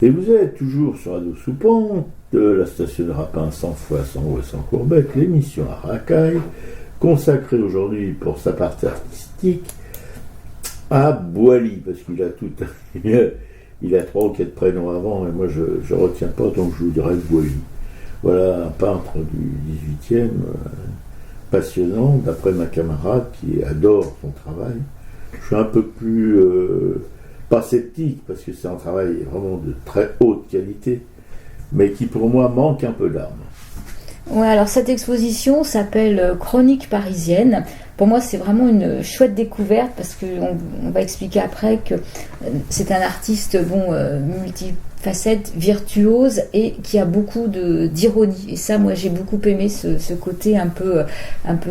Et vous êtes toujours sur Radio Soupente, de la station de Rapin, 100 fois 100 ou 100 courbettes, l'émission à Racaille, consacrée aujourd'hui pour sa partie artistique à Boily, parce qu'il a tout, il a 3 ou 4 prénoms avant, et moi je retiens pas, donc je vous dirais Boily. Voilà un peintre du 18e, passionnant, d'après ma camarade, qui adore son travail. Je suis un peu plus... pas sceptique, parce que c'est un travail vraiment de très haute qualité, mais qui pour moi manque un peu d'âme. Ouais, alors cette exposition s'appelle Chroniques parisiennes. Pour moi, c'est vraiment une chouette découverte parce qu'on va expliquer après que c'est un artiste multifacette, virtuose et qui a beaucoup d'ironie. Et ça, moi, j'ai beaucoup aimé ce côté un peu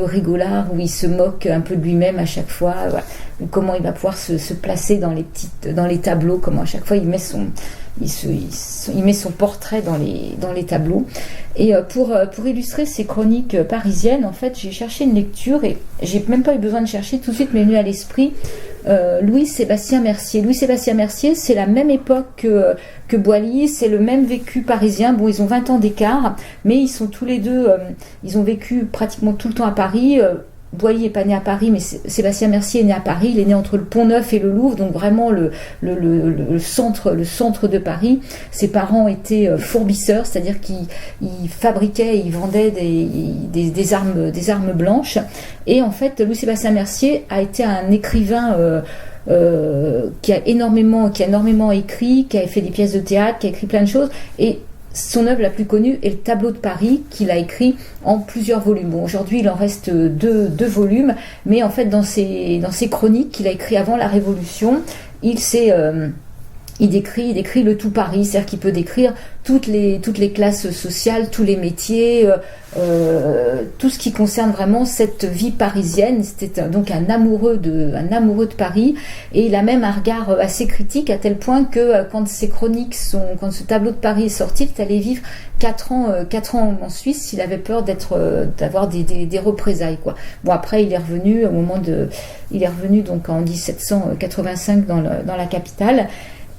rigolard où il se moque un peu de lui-même à chaque fois. Voilà. Comment il va pouvoir se placer dans les tableaux, comment à chaque fois il met son portrait dans les tableaux. Et pour illustrer ces chroniques parisiennes, en fait, j'ai cherché une lecture et j'ai même pas eu besoin de chercher, tout de suite m'est venu à l'esprit Louis-Sébastien Mercier. Louis-Sébastien Mercier, c'est la même époque que Boily, c'est le même vécu parisien. Bon, ils ont 20 ans d'écart, mais ils sont tous les deux, ils ont vécu pratiquement tout le temps à Paris. Boily n'est pas né à Paris, mais Sébastien Mercier est né à Paris. Il est né entre le Pont-Neuf et le Louvre, donc vraiment le centre de Paris. Ses parents étaient fourbisseurs, c'est-à-dire qu'ils fabriquaient, ils vendaient des armes blanches. Et en fait, Louis-Sébastien Mercier a été un écrivain qui a énormément écrit, qui a fait des pièces de théâtre, qui a écrit plein de choses. Et son œuvre la plus connue est le Tableau de Paris, qu'il a écrit en plusieurs volumes. Bon, aujourd'hui, il en reste deux volumes, mais en fait, dans ses chroniques qu'il a écrit avant la Révolution, il décrit le tout Paris, c'est-à-dire qu'il peut décrire toutes les classes sociales, tous les métiers, tout ce qui concerne vraiment cette vie parisienne. C'était donc un amoureux de Paris, et il a même un regard assez critique à tel point que quand ce Tableau de Paris est sorti, il est allé vivre 4 ans en Suisse. Il avait peur d'avoir des représailles, quoi. Bon, après il est revenu donc en 1785 dans la capitale.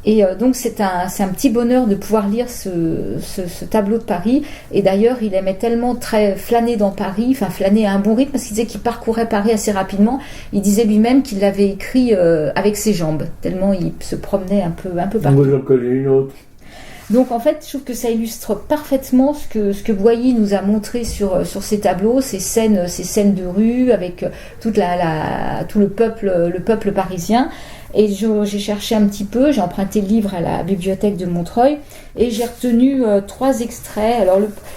Et donc c'est un petit bonheur de pouvoir lire ce Tableau de Paris. Et d'ailleurs, il aimait tellement flâner dans Paris, enfin flâner à un bon rythme, parce qu'il disait qu'il parcourait Paris assez rapidement. Il disait lui-même qu'il l'avait écrit avec ses jambes, tellement il se promenait un peu partout. Moi j'en connais une autre. Donc en fait, je trouve que ça illustre parfaitement ce que Boily nous a montré sur ces tableaux, ces scènes de rue avec tout le peuple parisien. Et j'ai cherché un petit peu, j'ai emprunté le livre à la bibliothèque de Montreuil et j'ai retenu 3 extraits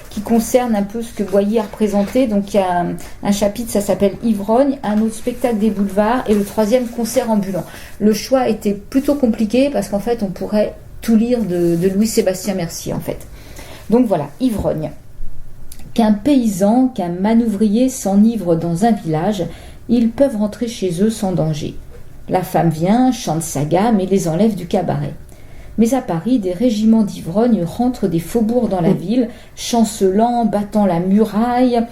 qui concernent un peu ce que Boily a représenté. Donc il y a un chapitre, ça s'appelle Ivrogne, un autre spectacle des boulevards et le 3e concert ambulant. Le choix était plutôt compliqué parce qu'en fait on pourrait tout lire de Louis-Sébastien Mercier en fait. Donc voilà, Ivrogne. Qu'un paysan, qu'un manouvrier s'enivrent dans un village, ils peuvent rentrer chez eux sans danger. La femme vient, chante sa gamme et les enlève du cabaret. Mais à Paris, des régiments d'ivrognes rentrent des faubourgs dans la ville, chancelant, battant la muraille.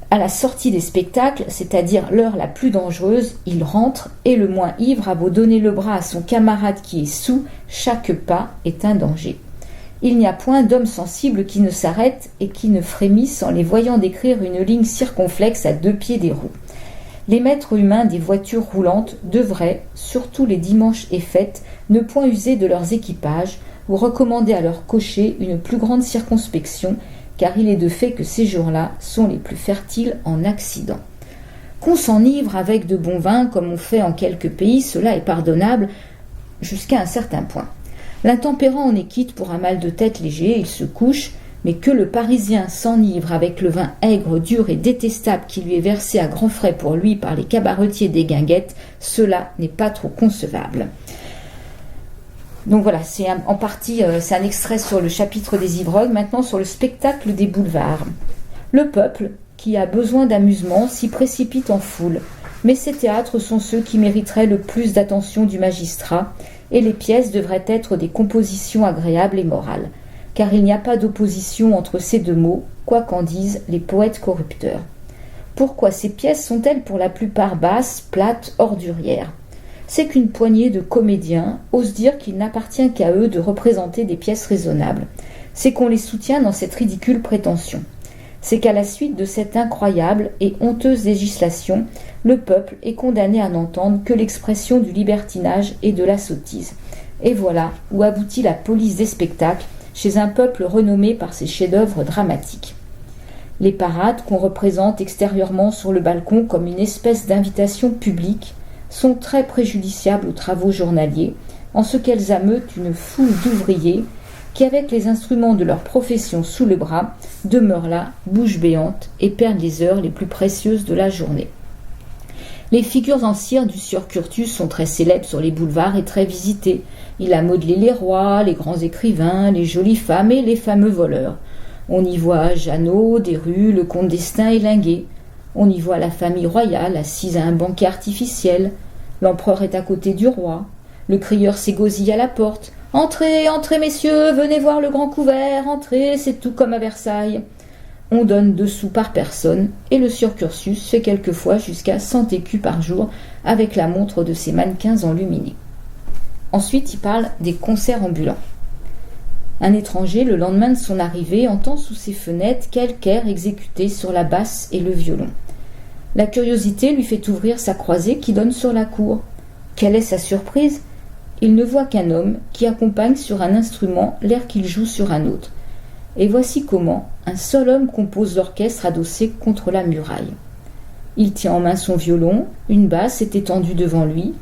À la sortie des spectacles, c'est-à-dire l'heure la plus dangereuse, ils rentrent et le moins ivre a beau donner le bras à son camarade qui est saoul, chaque pas est un danger. Il n'y a point d'homme sensible qui ne s'arrête et qui ne frémisse en les voyant décrire une ligne circonflexe à 2 pieds des roues. Les maîtres humains des voitures roulantes devraient, surtout les dimanches et fêtes, ne point user de leurs équipages ou recommander à leurs cochers une plus grande circonspection, car il est de fait que ces jours-là sont les plus fertiles en accidents. Qu'on s'enivre avec de bon vin, comme on fait en quelques pays, cela est pardonnable jusqu'à un certain point. L'intempérant en est quitte pour un mal de tête léger, il se couche, mais que le Parisien s'enivre avec le vin aigre, dur et détestable qui lui est versé à grands frais pour lui par les cabaretiers des guinguettes, cela n'est pas trop concevable. Donc voilà, c'est un extrait sur le chapitre des ivrognes, maintenant sur le spectacle des boulevards. Le peuple, qui a besoin d'amusement, s'y précipite en foule, mais ces théâtres sont ceux qui mériteraient le plus d'attention du magistrat, et les pièces devraient être des compositions agréables et morales. Car il n'y a pas d'opposition entre ces 2 mots, quoi qu'en disent les poètes corrupteurs. Pourquoi ces pièces sont-elles pour la plupart basses, plates, ordurières ? c'est qu'une poignée de comédiens osent dire qu'il n'appartient qu'à eux de représenter des pièces raisonnables. C'est qu'on les soutient dans cette ridicule prétention. C'est qu'à la suite de cette incroyable et honteuse législation, le peuple est condamné à n'entendre que l'expression du libertinage et de la sottise. Et voilà où aboutit la police des spectacles chez un peuple renommé par ses chefs-d'œuvre dramatiques. Les parades qu'on représente extérieurement sur le balcon comme une espèce d'invitation publique sont très préjudiciables aux travaux journaliers, en ce qu'elles ameutent une foule d'ouvriers qui, avec les instruments de leur profession sous le bras, demeurent là, bouche béante, et perdent les heures les plus précieuses de la journée. Les figures en cire du sieur Curtius sont très célèbres sur les boulevards et très visitées. Il a modelé les rois, les grands écrivains, les jolies femmes et les fameux voleurs. On y voit Jeannot, Desrues, le comte d'Estaing et Linguet. On y voit la famille royale assise à un banquet artificiel. L'empereur est à côté du roi. Le crieur s'égosille à la porte. « Entrez, entrez, messieurs, venez voir le grand couvert, entrez, c'est tout comme à Versailles. » On donne 2 sous par personne, et le sieur Curtius fait quelquefois jusqu'à 100 écus par jour avec la montre de ses mannequins enluminés. Ensuite, il parle des concerts ambulants. Un étranger, le lendemain de son arrivée, entend sous ses fenêtres quelque air exécuté sur la basse et le violon. La curiosité lui fait ouvrir sa croisée qui donne sur la cour. Quelle est sa surprise ? Il ne voit qu'un homme qui accompagne sur un instrument l'air qu'il joue sur un autre. Et voici comment un seul homme compose l'orchestre adossé contre la muraille. Il tient en main son violon, une basse est étendue devant lui,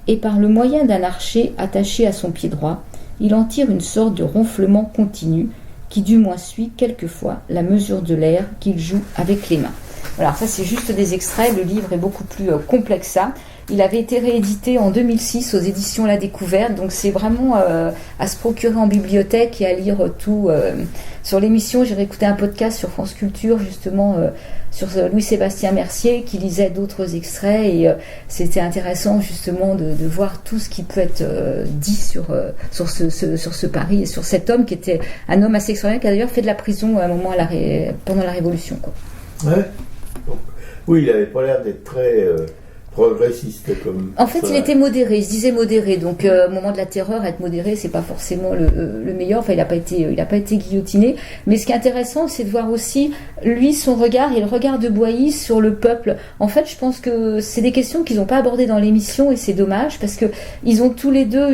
et par le moyen d'un archet attaché à son pied droit, il en tire une sorte de ronflement continu qui du moins suit quelquefois la mesure de l'air qu'il joue avec les mains. Voilà, ça c'est juste des extraits, le livre est beaucoup plus complexe que ça. Il avait été réédité en 2006 aux éditions La Découverte, donc c'est vraiment à se procurer en bibliothèque et à lire tout. Sur l'émission, j'ai réécouté un podcast sur France Culture, justement, sur Louis-Sébastien Mercier, qui lisait d'autres extraits, et c'était intéressant justement de voir tout ce qui peut être dit sur ce Paris et sur cet homme qui était un homme assez extraordinaire, qui a d'ailleurs fait de la prison à un moment pendant la Révolution, quoi. Ouais. Donc, oui, il n'avait pas l'air d'être très... progressiste comme en fait, il était modéré, il se disait modéré. Donc, au moment de la terreur, être modéré, c'est pas forcément le meilleur. Enfin, il n'a pas été guillotiné. Mais ce qui est intéressant, c'est de voir aussi lui, son regard et le regard de Boilly sur le peuple. En fait, je pense que c'est des questions qu'ils n'ont pas abordées dans l'émission et c'est dommage parce que ils ont tous les deux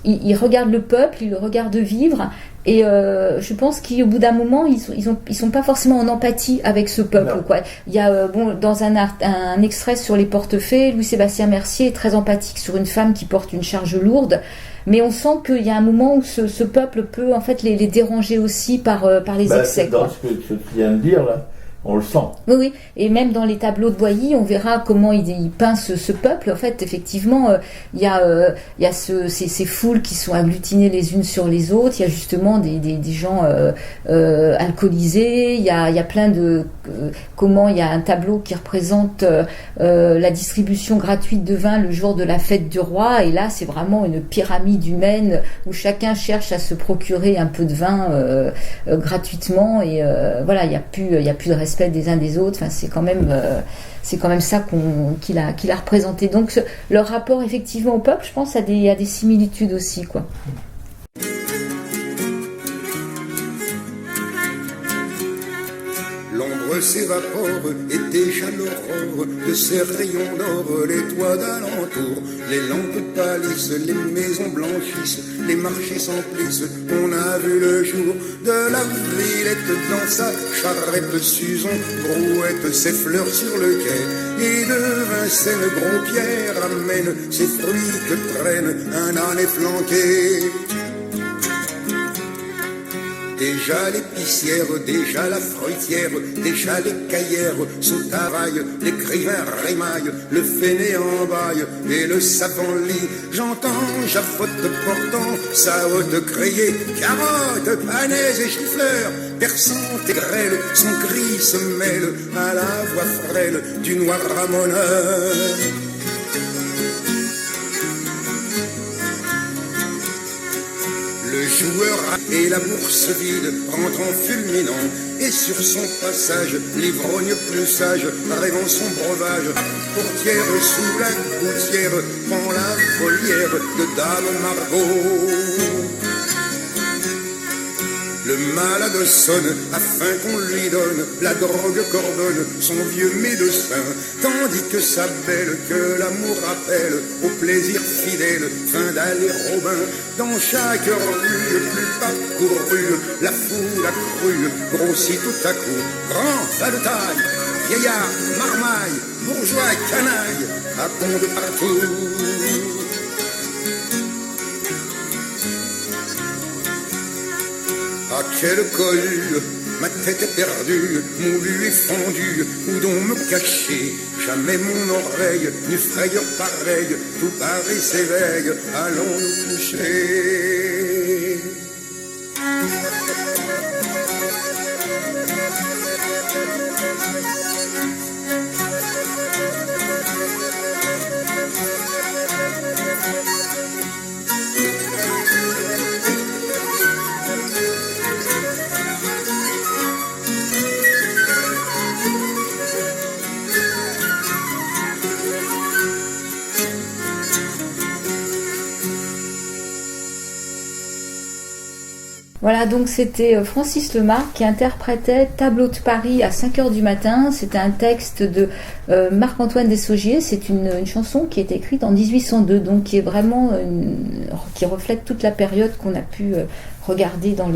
ils regardent le peuple, ils le regardent vivre. Et je pense qu'au bout d'un moment, ils sont pas forcément en empathie avec ce peuple, quoi. Il y a dans un extrait sur les portefaix, Louis-Sébastien Mercier est très empathique sur une femme qui porte une charge lourde, mais on sent qu'il y a un moment où ce peuple peut en fait les déranger aussi par les excès. Dans ce que tu viens de dire là. On le sent. Oui, et même dans les tableaux de Boilly, on verra comment il peint ce peuple. En fait, effectivement, il y a ces foules qui sont agglutinées les unes sur les autres. Il y a justement des gens alcoolisés. Il y a plein de... comment il y a un tableau qui représente la distribution gratuite de vin le jour de la fête du roi. Et là, c'est vraiment une pyramide humaine où chacun cherche à se procurer un peu de vin gratuitement. Et voilà, il y a plus de respect des uns des autres. Enfin, c'est quand même ça qu'il a représenté. Donc leur rapport effectivement au peuple, je pense, a des similitudes aussi, quoi. L'ombre s'évapore et déjà l'aurore de ces rayons d'or, les toits d'alentour, les lampes pâlissent, les maisons blanchissent, les marchés s'emplissent. On a vu le jour de la Villette dans sa charrette, Suzon brouette ses fleurs sur le quai, et de Vincennes Gros Pierre amène ses fruits que traîne un âne efflanqué. Déjà l'épicière, déjà la fruitière, déjà les caillères sont travaillent, l'écrivain rémaille, le fainéant baille et le savant lit. J'entends Javotte portant sa haute criée, carottes, panais et chou-fleurs, perçantes et grêles, son cri se mêle à la voix frêle du noir ramoneur. Le joueur et la bourse vide rentre en fulminant. Et sur son passage, l'ivrogne plus sage, rêvant son breuvage, portière sous la gouttière, prend la volière de Dame Margot. Le malade sonne afin qu'on lui donne la drogue qu'ordonne son vieux médecin, tandis que sa belle que l'amour appelle au plaisir fidèle, fin d'aller au bain. Dans chaque rue plus parcourue, la foule accrue grossit tout à coup. Grand, bas de taille, vieillard, marmaille, bourgeois, canaille, abondent partout. À quel col, ma tête est perdue, moulue et fondue, où donc me cacher? Jamais mon oreille n'eut frayeur pareille, tout Paris s'éveille, allons nous coucher. Voilà, donc c'était Francis Lemarque qui interprétait Tableau de Paris à 5h du matin. C'était un texte de Marc-Antoine Desaugiers. C'est une chanson qui est écrite en 1802, donc qui est vraiment qui reflète toute la période qu'on a pu regarder dans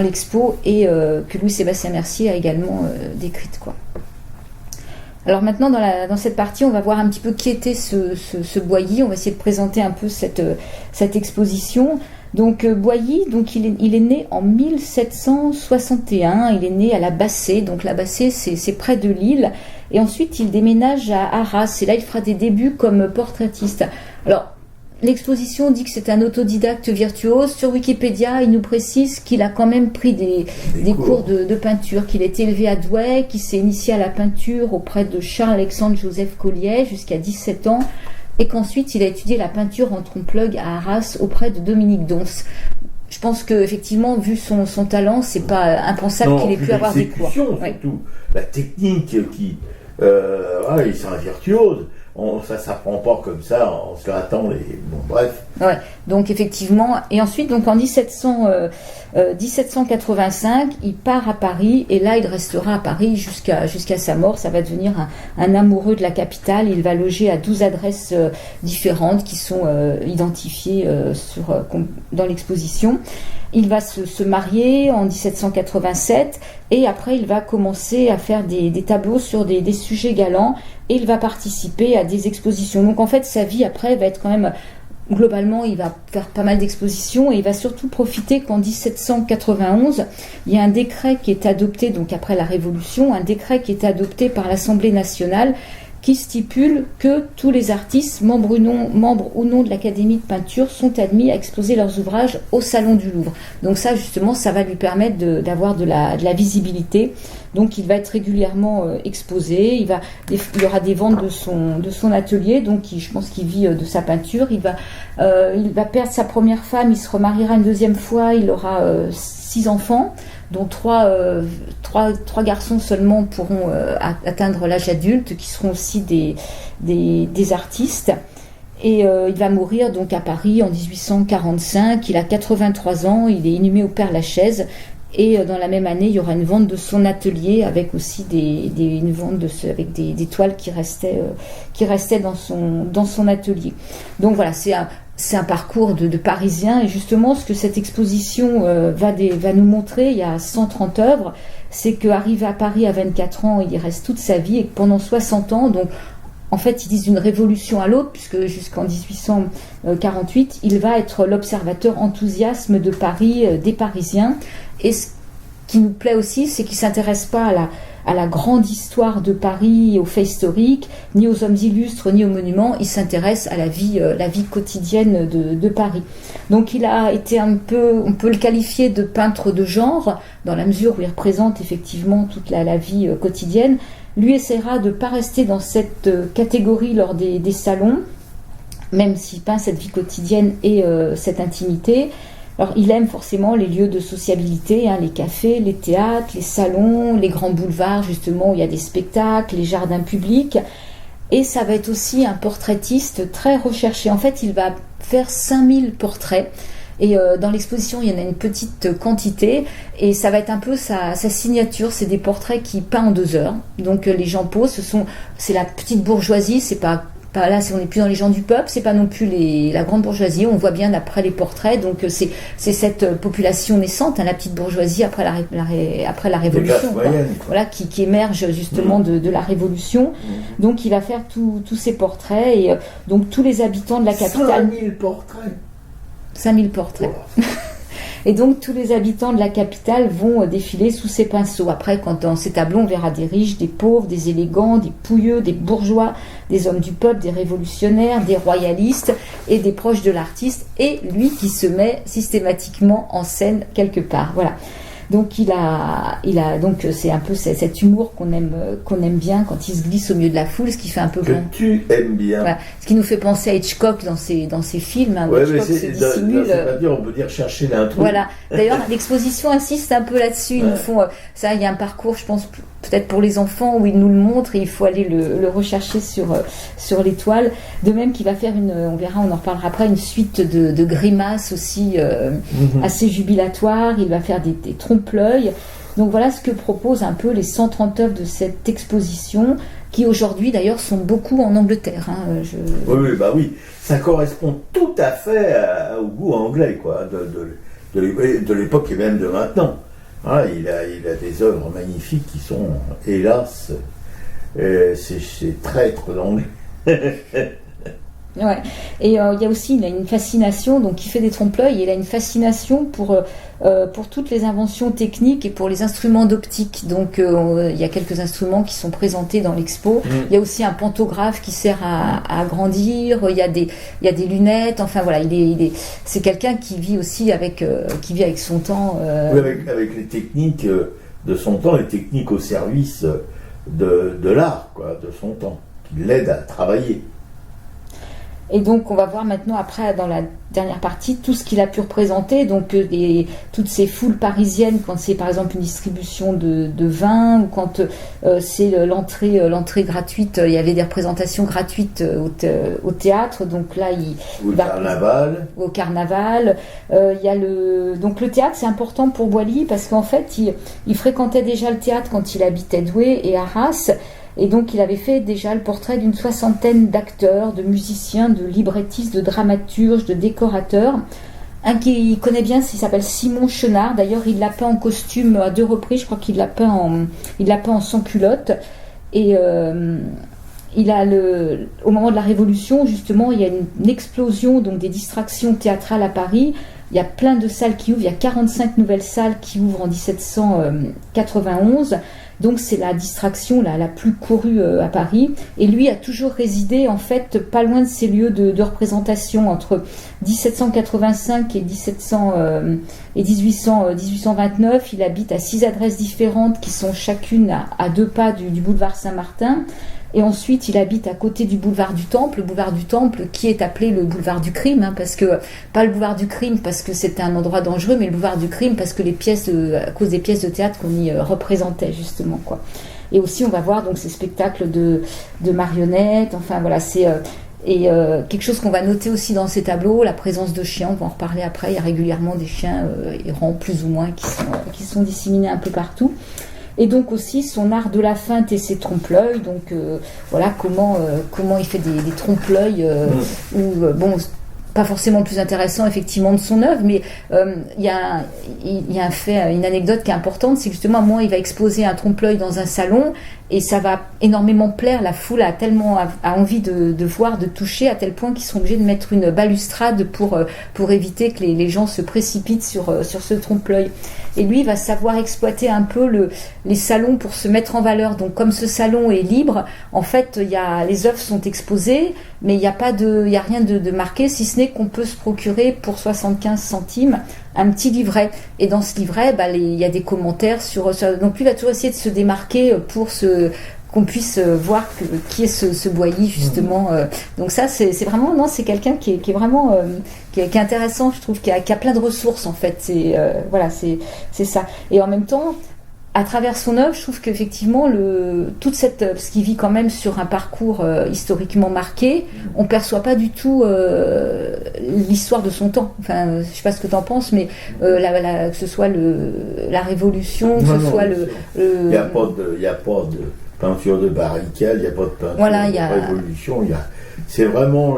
l'expo et que Louis-Sébastien Mercier a également décrite, quoi. Alors maintenant, dans cette partie, on va voir un petit peu qui était ce Boilly. On va essayer de présenter un peu cette exposition. Donc Boilly, donc il est né en 1761, il est né à la Bassée, donc la Bassée c'est près de Lille, et ensuite il déménage à Arras, et là il fera des débuts comme portraitiste. Alors l'exposition dit que c'est un autodidacte virtuose, sur Wikipédia il nous précise qu'il a quand même pris des cours de peinture, qu'il est élevé à Douai, qu'il s'est initié à la peinture auprès de Charles-Alexandre Joseph Collier jusqu'à 17 ans, et qu'ensuite il a étudié la peinture en trompe-l'œil à Arras auprès de Dominique Dons. Je pense qu'effectivement, vu son talent, c'est pas impensable qu'il ait pu avoir des cours. Surtout. La technique qui... il est un virtuose. Ça s'apprend pas comme ça en se grattant les... Bon, bref. Ouais, donc effectivement. Et ensuite, donc en 1785, il part à Paris, et là, il restera à Paris jusqu'à sa mort. Ça va devenir un amoureux de la capitale. Il va loger à 12 adresses différentes qui sont identifiées dans l'exposition. Il va se marier en 1787, et après il va commencer à faire des tableaux sur des sujets galants, et il va participer à des expositions. Donc en fait sa vie après va être quand même, globalement il va faire pas mal d'expositions, et il va surtout profiter qu'en 1791 il y a un décret qui est adopté, donc après la Révolution, un décret qui est adopté par l'Assemblée nationale qui stipule que tous les artistes, membres ou non de l'Académie de peinture, sont admis à exposer leurs ouvrages au Salon du Louvre. Donc ça, justement, ça va lui permettre d'avoir de la visibilité. Donc il va être régulièrement exposé, il y aura des ventes de son atelier, donc je pense qu'il vit de sa peinture. Il va perdre sa première femme, il se remariera une deuxième fois, il aura 6 enfants, dont 3 garçons seulement pourront atteindre l'âge adulte, qui seront aussi des artistes. Et il va mourir donc à Paris en 1845, il a 83 ans, il est inhumé au Père-Lachaise, et dans la même année, il y aura une vente de son atelier avec aussi une vente avec des toiles qui restaient dans son atelier. Donc voilà, c'est un parcours de Parisien, et justement ce que cette exposition va nous montrer, il y a 130 œuvres, c'est qu'arrivé à Paris à 24 ans, il y reste toute sa vie, et que pendant 60 ans, donc en fait ils disent d'une révolution à l'autre, puisque jusqu'en 1848, il va être l'observateur enthousiasme de Paris, des Parisiens. Et ce qui nous plaît aussi, c'est qu'il ne s'intéresse pas à la grande histoire de Paris, aux faits historiques, ni aux hommes illustres, ni aux monuments. Il s'intéresse à la vie quotidienne de Paris. Donc il a été un peu, on peut le qualifier de peintre de genre, dans la mesure où il représente effectivement toute la vie quotidienne. Lui essaiera de ne pas rester dans cette catégorie lors des salons, même s'il peint cette vie quotidienne et cette intimité. Alors il aime forcément les lieux de sociabilité, les cafés, les théâtres, les salons, les grands boulevards justement où il y a des spectacles, les jardins publics. Et ça va être aussi un portraitiste très recherché. En fait, il va faire 5000 portraits. Et dans l'exposition, il y en a une petite quantité. Et ça va être un peu sa signature. C'est des portraits qu'il peint en 2 heures. Donc les gens posent. C'est la petite bourgeoisie. C'est pas là, on n'est plus dans les gens du peuple. C'est pas non plus la grande bourgeoisie. On voit bien après les portraits. Donc c'est cette population naissante, la petite bourgeoisie après la Révolution. Voilà, qui émerge justement de la Révolution. Donc il va faire tous ces portraits. Et donc tous les habitants de la capitale. 5000 portraits. 5000 portraits. Oh. Et donc tous les habitants de la capitale vont défiler sous ses pinceaux. Après, quand dans ces tableaux, on verra des riches, des pauvres, des élégants, des pouilleux, des bourgeois, des hommes du peuple, des révolutionnaires, des royalistes et des proches de l'artiste, et lui qui se met systématiquement en scène quelque part. Voilà. Donc donc c'est un peu cet humour qu'on aime bien quand il se glisse au milieu de la foule, ce qui fait un peu que tu aimes bien. Voilà. Ce qui nous fait penser à Hitchcock dans ses films. Ouais, Hitchcock mais se dissimule. on peut dire chercher l'intrus. Voilà. D'ailleurs, l'exposition insiste un peu là-dessus. Ils nous font ça. Il y a un parcours, je pense, peut-être pour les enfants où ils nous le montrent et il faut aller le rechercher sur les toiles. De même qu'il va faire on verra, on en reparlera après, une suite de grimaces aussi assez jubilatoires. Il va faire des trompe-l'œil. Donc voilà ce que proposent un peu les 130 œuvres de cette exposition, qui aujourd'hui d'ailleurs sont beaucoup en Angleterre. Oui, ça correspond tout à fait au goût anglais, quoi, de l'époque et même de maintenant. Il a des œuvres magnifiques qui sont, hélas, c'est traître d'anglais. Ouais. Et il y a aussi une fascination, donc il fait des trompe-l'œil, et il a une fascination pour toutes les inventions techniques et pour les instruments d'optique. Donc il y a quelques instruments qui sont présentés dans l'expo. Il y a aussi un pantographe qui sert à agrandir. Il y a des lunettes. Enfin voilà, c'est quelqu'un qui vit aussi avec son temps. Oui, avec les techniques de son temps, les techniques au service de l'art, quoi, de son temps, qui l'aident à travailler. Et donc on va voir maintenant après dans la dernière partie tout ce qu'il a pu représenter, donc toutes ces foules parisiennes quand c'est par exemple une distribution de vin, ou quand c'est l'entrée gratuite, il y avait des représentations gratuites au théâtre, donc là au carnaval. Il y a donc le théâtre, c'est important pour Boilly parce qu'en fait il fréquentait déjà le théâtre quand il habitait Douai et Arras. Et donc il avait fait déjà le portrait d'une 60aine d'acteurs, de musiciens, de librettistes, de dramaturges, de décorateurs. Un qui connaît bien, il s'appelle Simon Chenard. D'ailleurs, il l'a peint en costume à 2 reprises. Je crois qu'il l'a peint en sans culotte. Et au moment de la Révolution, justement, il y a une explosion donc des distractions théâtrales à Paris. Il y a plein de salles qui ouvrent. Il y a 45 nouvelles salles qui ouvrent en 1791. Donc c'est la distraction la plus courue à Paris. Et lui a toujours résidé en fait pas loin de ces lieux de représentation entre 1785 et 1829. Il habite à 6 adresses différentes qui sont chacune à 2 pas du boulevard Saint-Martin. Et ensuite, il habite à côté du boulevard du Temple, le boulevard du Temple qui est appelé le boulevard du crime, parce que, pas le boulevard du crime parce que c'était un endroit dangereux, mais le boulevard du crime parce que à cause des pièces de théâtre qu'on y représentait, justement, quoi. Et aussi, on va voir donc ces spectacles de marionnettes, enfin voilà, c'est... quelque chose qu'on va noter aussi dans ces tableaux, la présence de chiens, on va en reparler après, il y a régulièrement des chiens errants plus ou moins qui sont disséminés un peu partout. Et donc aussi son art de la feinte et ses trompe-l'œil, donc voilà comment il fait des trompe-l'œil pas forcément le plus intéressant effectivement de son œuvre, mais il y a un fait, une anecdote qui est importante, c'est que justement à un moment il va exposer un trompe-l'œil dans un salon et ça va énormément plaire, la foule a envie de voir, de toucher, à tel point qu'ils sont obligés de mettre une balustrade pour éviter que les gens se précipitent sur ce trompe-l'œil. Et lui, il va savoir exploiter un peu les salons pour se mettre en valeur. Donc, comme ce salon est libre, en fait, les œuvres sont exposées, mais il n'y a rien de marqué, si ce n'est qu'on peut se procurer pour 75 centimes un petit livret. Et dans ce livret, il y a des commentaires sur. Donc, lui, il va toujours essayer de se démarquer pour qu'on puisse voir qui est ce Boilly justement. Donc ça c'est vraiment non, c'est quelqu'un qui est vraiment qui est intéressant, je trouve, qui a plein de ressources en fait. C'est voilà, c'est ça. Et en même temps, à travers son œuvre, je trouve qu'effectivement, toute cette, parce qu'il vit quand même sur un parcours historiquement marqué, on perçoit pas du tout l'histoire de son temps. Enfin, je sais pas ce que tu en penses, mais que ce soit la Révolution, que ce soit il n'y a pas de peinture de barricade, il n'y a pas de peinture de Révolution. C'est vraiment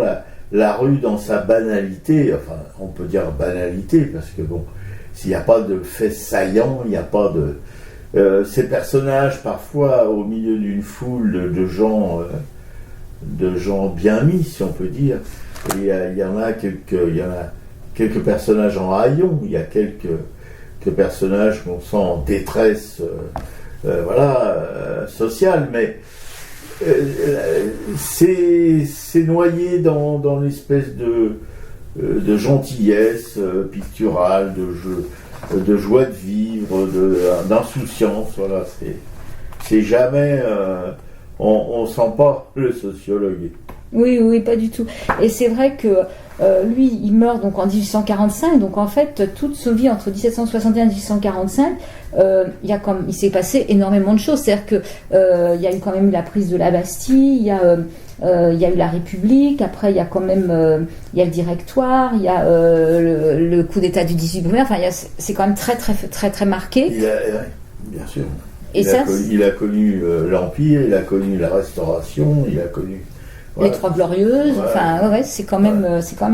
la rue dans sa banalité. Enfin, on peut dire banalité parce que bon, s'il n'y a pas de faits saillants, il n'y a pas de ces personnages, parfois au milieu d'une foule de gens bien mis, si on peut dire. Il y en a quelques personnages en haillons, il y a quelques personnages qu'on sent en détresse, sociale, mais c'est noyé dans l'espèce de gentillesse picturale, de joie de vivre, d'insouciance. Voilà, c'est jamais. On sent pas le sociologue. Oui, pas du tout. Et c'est vrai que lui, il meurt donc en 1845. Donc en fait, toute sa vie entre 1761 et 1845, il s'est passé énormément de choses. C'est-à-dire que il y a eu quand même la prise de la Bastille, il y a eu la République, après il y a quand même il y a le Directoire, il y a le coup d'État du 18 brumaire. Enfin, c'est quand même très très très très marqué. Bien sûr. Il a connu l'Empire, il a connu la Restauration, il a connu les Trois Glorieuses. Ouais. Enfin, c'est quand même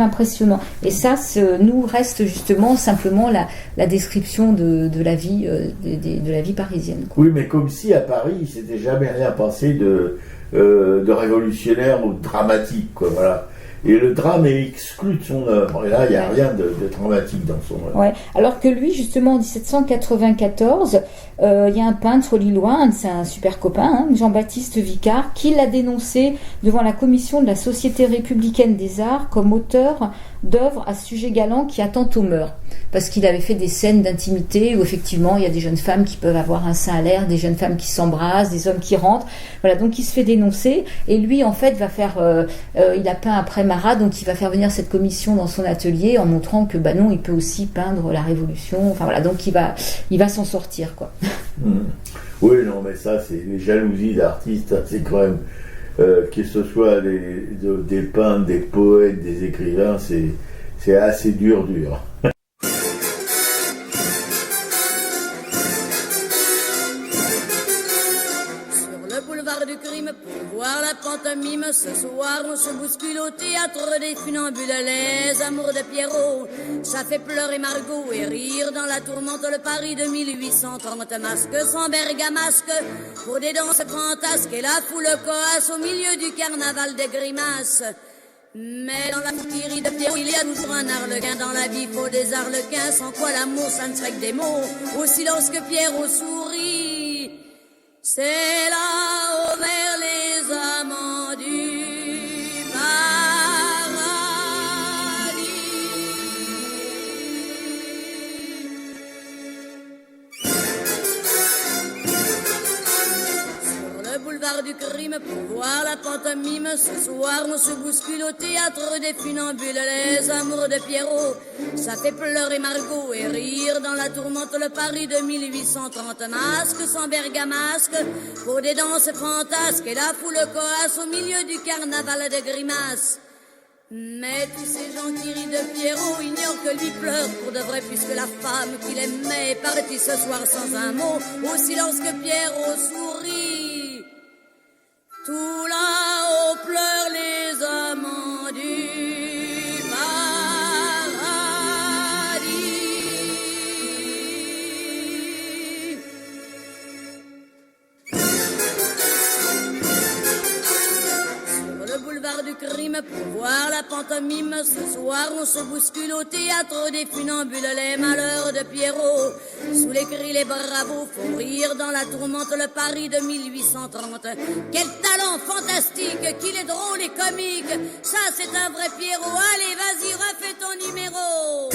impressionnant. Et ça, nous reste justement simplement la description de la vie de la vie parisienne. Quoi. Oui, mais comme si à Paris, il s'était jamais rien passé de révolutionnaire ou de dramatique, quoi. Voilà. Et le drame est exclu de son œuvre. Et là, il n'y a rien de dramatique dans son œuvre. Ouais. Alors que lui, justement, en 1794, il y a un peintre lillois, c'est un super copain, Jean-Baptiste Vicard, qui l'a dénoncé devant la commission de la Société républicaine des arts comme auteur d'œuvres à sujet galant qui attentent aux mœurs. Parce qu'il avait fait des scènes d'intimité où effectivement il y a des jeunes femmes qui peuvent avoir un sein à l'air, des jeunes femmes qui s'embrassent, des hommes qui rentrent. Voilà, donc il se fait dénoncer et lui en fait va faire, il a peint après Marat, donc il va faire venir cette commission dans son atelier en montrant que bah non, il peut aussi peindre la Révolution. Enfin voilà, donc il va s'en sortir quoi. Oui, non, mais ça c'est les jalousies d'artistes, c'est quand même que ce soit des peintres, des poètes, des écrivains, c'est assez dur. Du crime pour voir la pantomime. Ce soir on se bouscule au théâtre des funambules. Les amours de Pierrot, ça fait pleurer Margot et rire dans la tourmente. Le Paris de 1830, masque sans bergamasque pour des danses fantasques et la foule coasse au milieu du carnaval des grimaces. Mais dans la bouquerie de Pierrot, il y a toujours un arlequin. Dans la vie, faut des arlequins, sans quoi l'amour, ça ne serait que des mots. Au silence que Pierrot sourit, c'est là-haut vers les amants du paradis. Sur le boulevard du crime pour voir la pantomime. Ce soir on se bouscule au théâtre des funambules. Les amours de Pierrot, ça fait pleurer Margot et rire dans la tourmente. Le Paris de 1830, masque sans bergamasque pour des danses fantasques et la foule coasse au milieu du carnaval de grimaces. Mais tous ces gens qui rient de Pierrot ignorent que lui pleure pour de vrai, puisque la femme qu'il aimait est partie ce soir sans un mot. Au silence que Pierrot sourit, tout là-haut pleurent les amants du paradis. Sur le boulevard du crime pour voir la pantomime. Ce soir on se bouscule au théâtre des funambules. Les malheurs de Pierrot, sous les cris, les bravos font rire dans la tourmente. Le Paris de 1830, quel talent fantastique, qu'il est drôle et comique. Ça c'est un vrai Pierrot. Allez vas-y, refais ton numéro.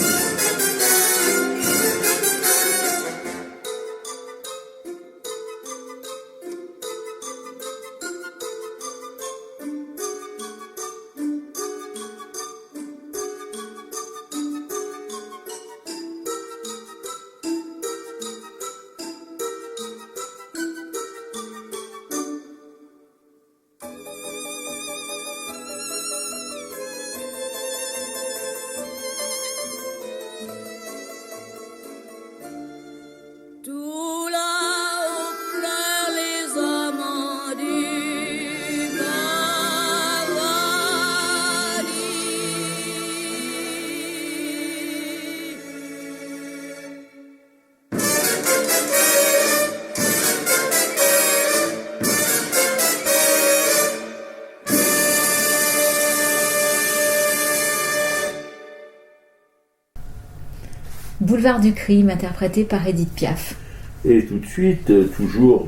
Boulevard du Crime, interprété par Edith Piaf. Et tout de suite, toujours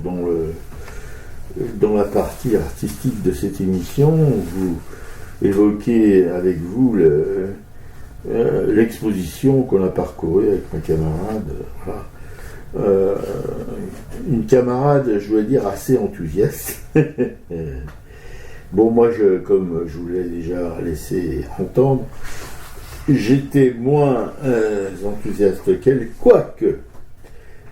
dans la partie artistique de cette émission, vous évoquez avec vous l'exposition qu'on a parcourue avec ma camarade. Voilà. Une camarade, je dois dire, assez enthousiaste. Bon, moi, comme je vous l'ai déjà laissé entendre, j'étais moins enthousiaste qu'elle, quoique.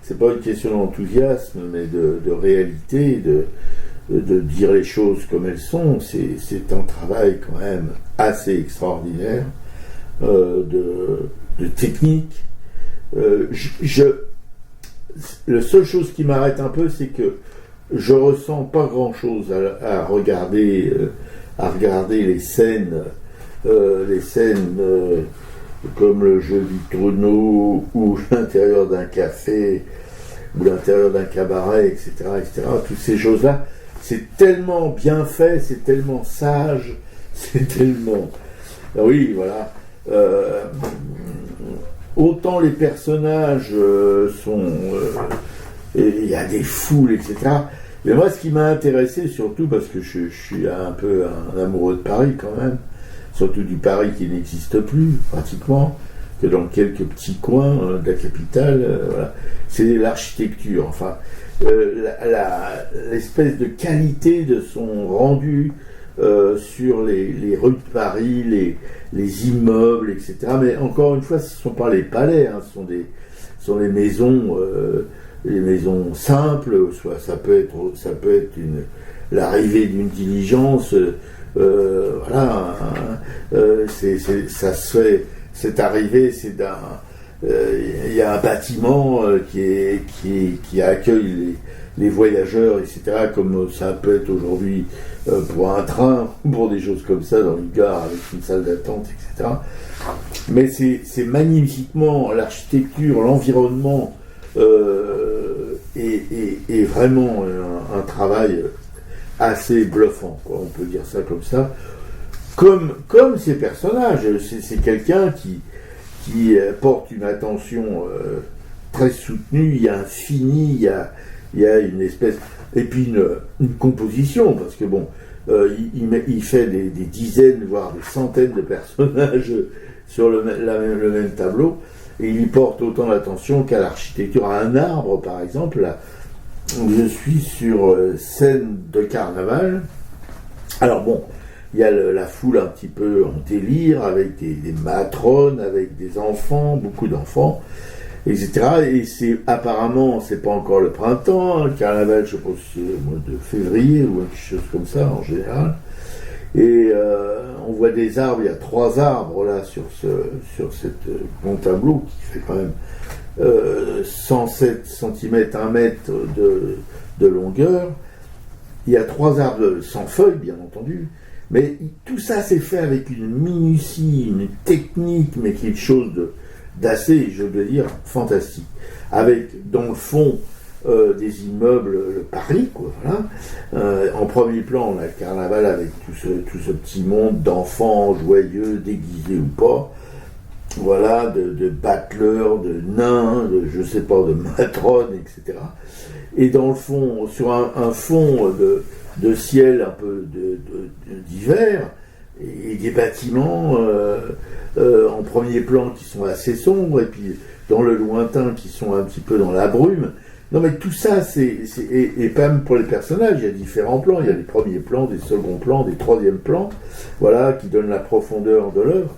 C'est pas une question d'enthousiasme, mais de réalité, de dire les choses comme elles sont. C'est un travail quand même assez extraordinaire de technique. La seule chose qui m'arrête un peu, c'est que je ressens pas grand-chose à regarder les scènes, comme le jeu du tonneau ou l'intérieur d'un café ou l'intérieur d'un cabaret, etc., etc. Toutes ces choses-là, c'est tellement bien fait, c'est tellement sage, c'est tellement... Oui, voilà. Autant les personnages sont... il y a des foules, etc. Mais moi, ce qui m'a intéressé, surtout parce que je suis un peu un amoureux de Paris quand même, surtout du Paris qui n'existe plus, pratiquement, que dans quelques petits coins de la capitale, voilà. C'est l'architecture, enfin, l'espèce de qualité de son rendu sur les rues de Paris, les immeubles, etc. Mais encore une fois, ce ne sont pas les palais, hein, ce sont les maisons simples, soit ça peut être l'arrivée d'une diligence, voilà, ça se fait, cette arrivée, c'est il y a un bâtiment qui accueille les voyageurs, etc., comme ça peut être aujourd'hui pour un train, pour des choses comme ça, dans une gare avec une salle d'attente, etc. Mais c'est magnifiquement, l'architecture, l'environnement, est vraiment un travail assez bluffant, quoi, on peut dire ça comme ça. Comme ces personnages, c'est quelqu'un qui porte une attention très soutenue, il y a un fini, il y a une espèce... Et puis une composition, parce que bon, il fait des dizaines, voire des centaines de personnages sur le même tableau, et il y porte autant d'attention qu'à l'architecture. À un arbre, par exemple, là, je suis sur scène de carnaval. Alors bon, il y a la foule un petit peu en délire, avec des matrones, avec des enfants, beaucoup d'enfants, etc. Et apparemment, c'est pas encore le printemps, le carnaval, je pense, c'est le mois de février ou quelque chose comme ça en général. Et on voit des arbres, il y a 3 arbres là sur cette bon tableau qui fait quand même 107 cm, 1 mètre de longueur. Il y a 3 arbres sans feuilles, bien entendu, mais tout ça c'est fait avec une minutie, une technique, mais quelque chose d'assez, je veux dire, fantastique. Avec dans le fond des immeubles, le Paris, quoi, voilà. En premier plan, on a le carnaval avec tout ce petit monde d'enfants joyeux, déguisés ou pas, voilà, de battleurs, de nains, je sais pas, de matrones, etc. Et dans le fond, sur un fond de ciel un peu d'hiver, et des bâtiments en premier plan qui sont assez sombres, et puis dans le lointain qui sont un petit peu dans la brume. Non mais tout ça, et pas même pour les personnages, il y a différents plans, il y a des premiers plans, des seconds plans, des troisièmes plans, voilà, qui donnent la profondeur de l'œuvre.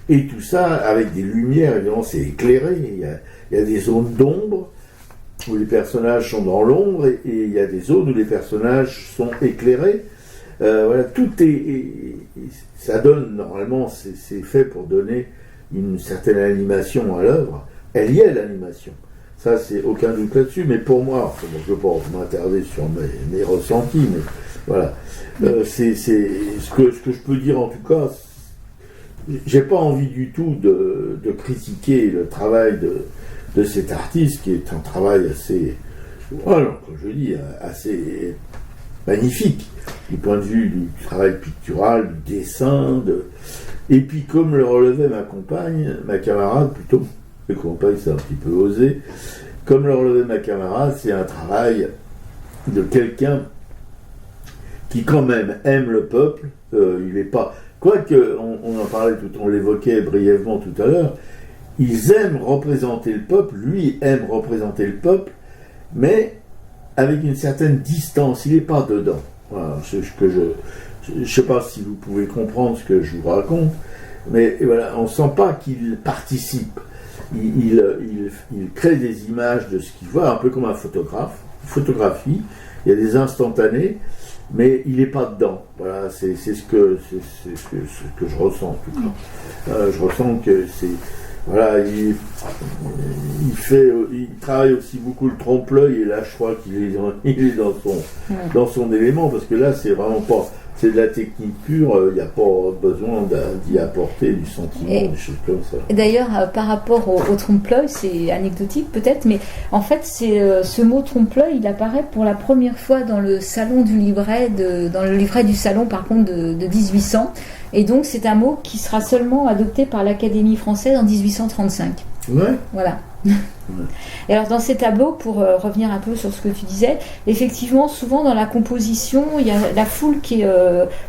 Et tout ça avec des lumières, évidemment c'est éclairé, il y a des zones d'ombre, où les personnages sont dans l'ombre, et il y a des zones où les personnages sont éclairés. Voilà, tout ça donne, normalement, c'est fait pour donner une certaine animation à l'œuvre. Elle y est, l'animation. Ça, c'est aucun doute là-dessus, mais pour moi, bon, je ne vais pas m'attarder sur mes ressentis, mais voilà. C'est ce que je peux dire en tout cas. J'ai pas envie du tout de critiquer le travail de cet artiste, qui est un travail assez, voilà, comme je dis, assez magnifique, du point de vue du travail pictural, du dessin, et puis comme le relevait ma camarade plutôt, Le Conseil, c'est un petit peu osé. Comme le relevait ma camarade, c'est un travail de quelqu'un qui quand même aime le peuple. Il n'est pas... Quoique, on en parlait, on l'évoquait brièvement tout à l'heure, ils aiment représenter le peuple, lui aime représenter le peuple, mais avec une certaine distance, il n'est pas dedans. Voilà, je ne sais pas si vous pouvez comprendre ce que je vous raconte, mais voilà, on ne sent pas qu'il participe. Il crée des images de ce qu'il voit, un peu comme un photographe, photographie, il y a des instantanés, mais il n'est pas dedans. Voilà, c'est ce que je ressens en tout cas. Je ressens que c'est... Voilà, il travaille aussi beaucoup le trompe-l'œil, et là je crois qu'il est dans son élément, parce que là c'est vraiment pas... C'est de la technique pure, il n'y a pas besoin d'y apporter du sentiment, des choses comme ça. D'ailleurs, par rapport au trompe-l'œil, c'est anecdotique peut-être, mais en fait, ce mot trompe-l'œil, il apparaît pour la première fois dans le salon du livret, dans le livret du salon par contre de 1800, et donc c'est un mot qui sera seulement adopté par l'Académie française en 1835. Ouais. Voilà. Et alors dans ces tableaux, pour revenir un peu sur ce que tu disais, effectivement souvent dans la composition il y a la foule qui est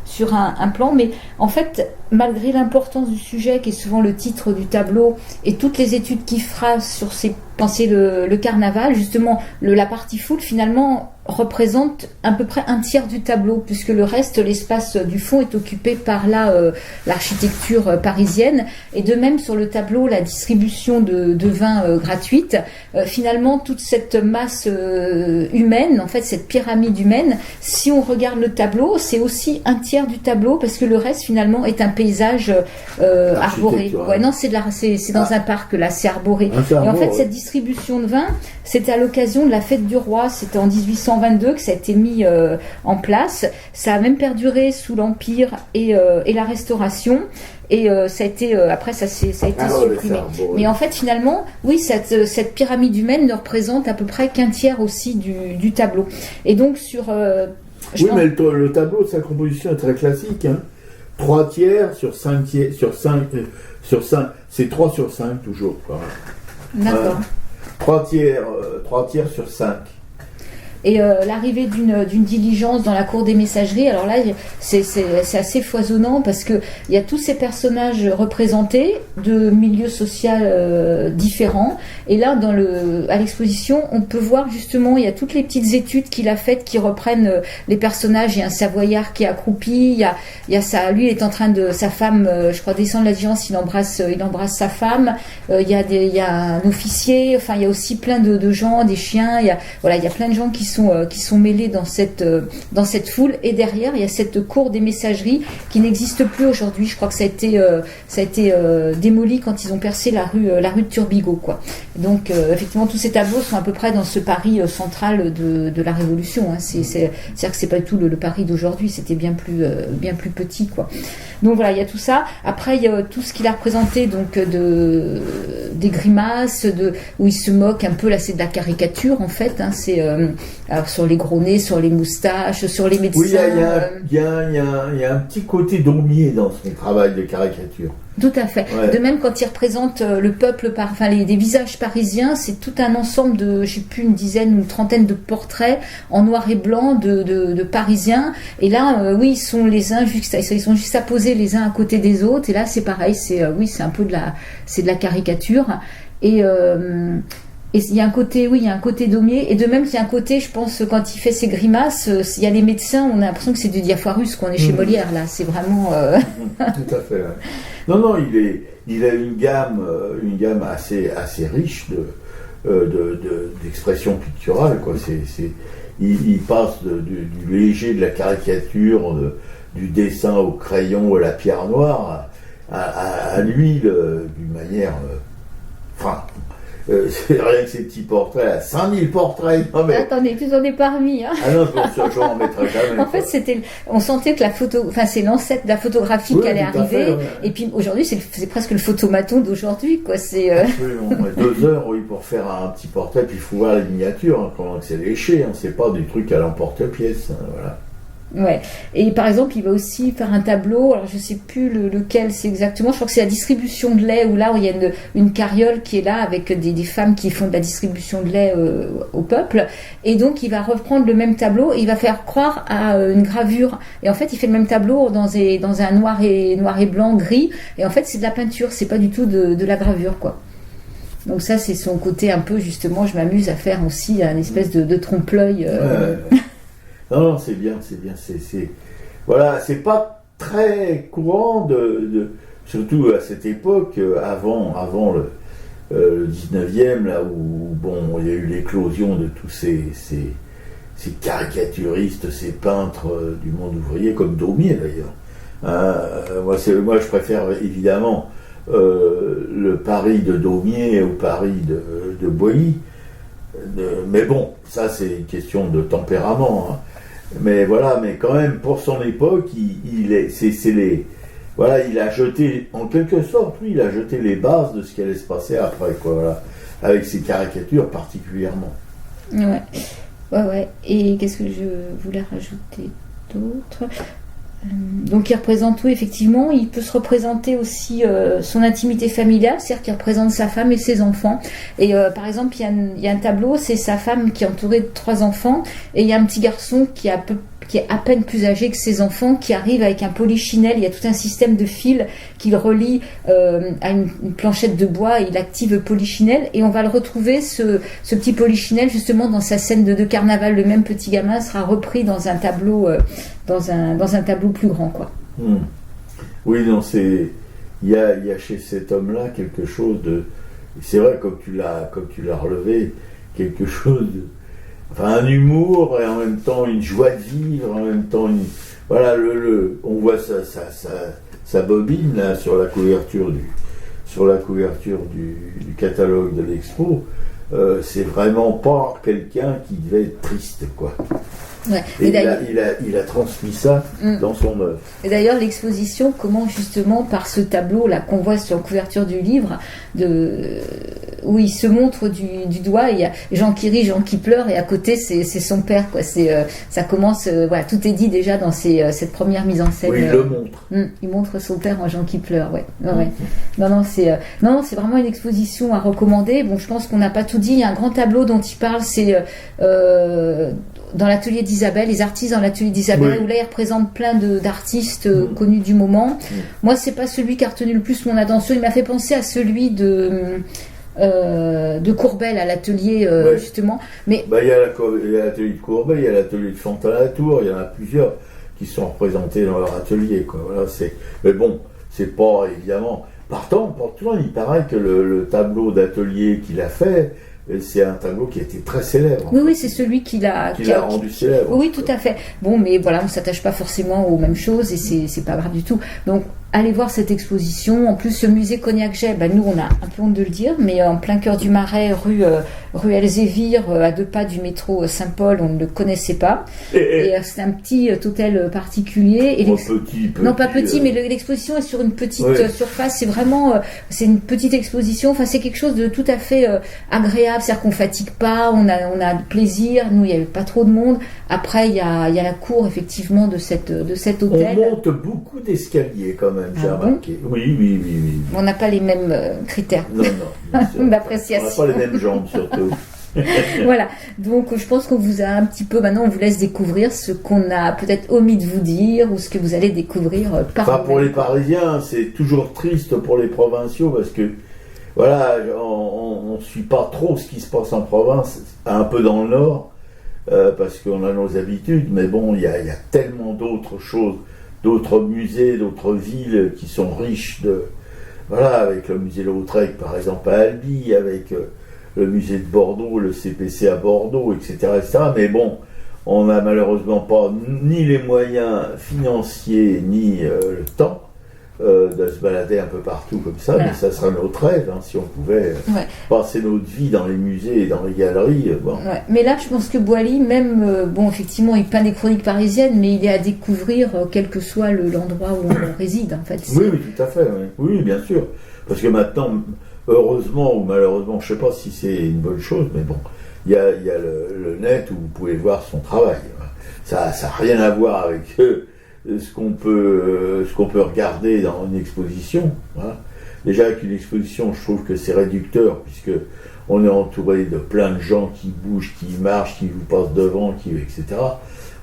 sur un plan, mais en fait malgré l'importance du sujet qui est souvent le titre du tableau et toutes les études qu'il fera sur ses pensées le carnaval, justement la partie foule finalement représente à peu près un tiers du tableau, puisque le reste, l'espace du fond est occupé par l'architecture parisienne, et de même sur le tableau la distribution de vins gratuite, finalement toute cette masse humaine, en fait cette pyramide humaine, si on regarde le tableau, c'est aussi un tiers du tableau, parce que le reste finalement est un paysage arboré. Ouais, non, c'est dans un parc là, c'est arboré. Et en fait cette distribution de vins, c'était à l'occasion de la fête du roi, c'était en 1822 que ça a été mis en place. Ça a même perduré sous l'Empire et la Restauration. Et ça a été après ça a été supprimé. Mais en fait finalement, oui, cette pyramide humaine ne représente à peu près qu'un tiers aussi du tableau. Et donc mais le tableau de sa composition est très classique. 3 tiers sur 5 tiers sur 5 c'est 3 sur 5 toujours. Quoi. D'accord. 3 tiers sur 5. Et l'arrivée d'une diligence dans la cour des messageries, alors là c'est assez foisonnant, parce que il y a tous ces personnages représentés de milieux sociaux différents, et là à l'exposition on peut voir justement, il y a toutes les petites études qu'il a faites qui reprennent les personnages. Il y a un Savoyard qui est accroupi, il y a ça, lui il est en train de, sa femme, je crois, descendre la diligence, il embrasse sa femme, il y a un officier, enfin il y a aussi plein de gens, des chiens, il y a plein de gens qui sont mêlés dans cette foule, et derrière il y a cette cour des messageries qui n'existe plus aujourd'hui. Je crois que ça a été démoli quand ils ont percé la rue de Turbigo, quoi. Donc effectivement tous ces tableaux sont à peu près dans ce Paris central de la Révolution, hein. C'est-à-dire que c'est pas du tout le Paris d'aujourd'hui, c'était bien plus petit, quoi. Donc voilà, il y a tout ça. Après il y a tout ce qu'il a représenté, donc des grimaces, où il se moque un peu, là c'est de la caricature en fait, hein. C'est alors sur les gros nez, sur les moustaches, sur les médecins. Oui, il y a un petit côté Daumier dans son travail de caricature. Tout à fait. Ouais. De même, quand il représente le peuple, des visages parisiens, c'est tout un ensemble de, je sais plus, une dizaine ou une trentaine de portraits en noir et blanc de Parisiens. Et là, oui, ils sont juxtaposés les uns à côté des autres. Et là, c'est pareil, c'est un peu de la caricature. Et il y a un côté Daumier, et de même il y a un côté, je pense, quand il fait ses grimaces, il y a les médecins, on a l'impression que c'est du Diafoirus, qu'on est chez Molière là, c'est vraiment. Tout à fait. Ouais. Non, il a une gamme assez riche d'expressions picturales, quoi. Il passe du léger, de la caricature, du dessin au crayon, à la pierre noire, à l'huile, d'une manière. C'est rien que ces petits portraits, là, 5000 portraits. Non, mais... Attendez, tu en es parmi. Hein. Ah non, je n'en mettrai jamais. En fait, on sentait que c'est l'ancêtre de la photographie qui allait arriver. Ouais. Et puis aujourd'hui, c'est presque le photomaton d'aujourd'hui, quoi. Absolument. 2 heures, oui, pour faire un petit portrait, puis il faut voir les miniatures, comment c'est léché. C'est pas des trucs à l'emporte-pièce. Voilà. Ouais. Et par exemple, il va aussi faire un tableau, alors je sais plus lequel c'est exactement, je crois que c'est la distribution de lait, où là où il y a une carriole qui est là avec des femmes qui font de la distribution de lait au peuple. Et donc il va reprendre le même tableau et il va faire croire à une gravure. Et en fait, il fait le même tableau dans un noir et blanc, gris. Et en fait, c'est de la peinture, c'est pas du tout de la gravure, quoi. Donc ça, c'est son côté un peu, justement, je m'amuse à faire aussi un espèce de trompe-l'œil. Non, c'est bien. Voilà, c'est pas très courant surtout à cette époque, avant le 19e, là où bon, il y a eu l'éclosion de tous ces caricaturistes, ces peintres du monde ouvrier, comme Daumier d'ailleurs. Moi, je préfère évidemment le Paris de Daumier au Paris de Boilly. Mais bon, ça c'est une question de tempérament. Hein. Mais voilà, mais quand même, pour son époque, il a jeté, en quelque sorte, il a jeté les bases de ce qui allait se passer après, quoi, voilà, avec ses caricatures particulièrement. Ouais. Et qu'est-ce que je voulais rajouter d'autre ? Donc il représente tout, effectivement. Il peut se représenter aussi son intimité familiale, c'est-à-dire qu'il représente sa femme et ses enfants. Et par exemple, il y a un tableau, c'est sa femme qui est entourée de 3 enfants, et il y a un petit garçon qui est à peine plus âgé que ses enfants, qui arrive avec un polichinelle. Il y a tout un système de fils qu'il relie à une planchette de bois, et il active le polichinelle, et on va le retrouver, ce petit polichinelle, justement dans sa scène de carnaval. Le même petit gamin sera repris dans un tableau dans un tableau plus grand, quoi. Oui, non, il y a chez cet homme-là quelque chose de, c'est vrai, comme tu l'as relevé, quelque chose de, enfin, un humour et en même temps une joie de vivre, en même temps voilà, on voit sa bobine là sur la couverture du catalogue de l'expo. C'est vraiment pas quelqu'un qui devait être triste, quoi. Ouais. Et il a transmis ça dans son œuvre. Et d'ailleurs, l'exposition commence justement par ce tableau là qu'on voit sur la couverture du livre, où il se montre du doigt. Il y a Jean qui rit, Jean qui pleure, et à côté c'est son père, quoi. Ça commence, voilà, tout est dit déjà dans cette première mise en scène. Oui, il le montre. Il montre son père en Jean qui pleure, ouais. Non, c'est vraiment une exposition à recommander. Bon, je pense qu'on n'a pas tout dit. Il y a un grand tableau dont il parle, c'est dans l'atelier d'Isabelle, les artistes dans l'atelier d'Isabelle, où là il représente plein d'artistes connus du moment. Moi, c'est pas celui qui a retenu le plus mon attention. Il m'a fait penser à celui de Courbet à l'atelier, justement. Mais il y a l'atelier de Courbet, il y a l'atelier de Fontaine-la-Tour, il y en a plusieurs qui sont représentés dans leur atelier, quoi. Voilà, mais bon, c'est pas évidemment. Pourtant, il paraît que le tableau d'atelier qu'il a fait, c'est un tableau qui a été très célèbre. Oui, c'est celui qui l'a rendu célèbre. Oui, tout à fait. Bon, mais voilà, on ne s'attache pas forcément aux mêmes choses, et c'est pas grave du tout. Donc, allez voir cette exposition. En plus, ce musée Cognac-Jet, nous, on a un peu honte de le dire, mais en plein cœur du Marais, rue Elzévir, à 2 pas du métro Saint-Paul, on ne le connaissait pas. Et c'est un petit hôtel particulier. Et petit. Non, pas petit, mais l'exposition est sur une petite surface. C'est vraiment, c'est une petite exposition. Enfin, c'est quelque chose de tout à fait agréable. C'est-à-dire qu'on fatigue pas, on a plaisir. Nous, il n'y avait pas trop de monde. Après, il y a la cour, effectivement, de cet hôtel. On monte beaucoup d'escaliers, quand même. J'ai remarqué. Oui. On n'a pas les mêmes critères d'appréciation. On n'a pas les mêmes jambes, surtout. Voilà, donc je pense qu'on vous a un petit peu, maintenant on vous laisse découvrir ce qu'on a peut-être omis de vous dire, ou ce que vous allez découvrir par vous-même. Pour les Parisiens, c'est toujours triste pour les provinciaux, parce que voilà, on ne suit pas trop ce qui se passe en province, un peu dans le Nord, parce qu'on a nos habitudes, mais bon, il y a tellement d'autres choses, d'autres musées, d'autres villes qui sont riches voilà, avec le musée Lautrec par exemple à Albi, avec le musée de Bordeaux, le CPC à Bordeaux, etc. Mais bon, on n'a malheureusement pas ni les moyens financiers, ni le temps de se balader un peu partout comme ça, voilà. Mais ça serait notre rêve, si on pouvait passer notre vie dans les musées et dans les galeries. Mais là, je pense que Boilly, même, effectivement, il peint des chroniques parisiennes, mais il est à découvrir, quel que soit l'endroit où on réside, en fait. Oui, tout à fait. Oui, bien sûr. Parce que maintenant, heureusement ou malheureusement, je ne sais pas si c'est une bonne chose, mais bon, il y a le net où vous pouvez voir son travail. Ça n'a rien à voir avec ce qu'on peut regarder dans une exposition. Voilà. Déjà avec une exposition, je trouve que c'est réducteur, puisque on est entouré de plein de gens qui bougent, qui marchent, qui vous passent devant, etc.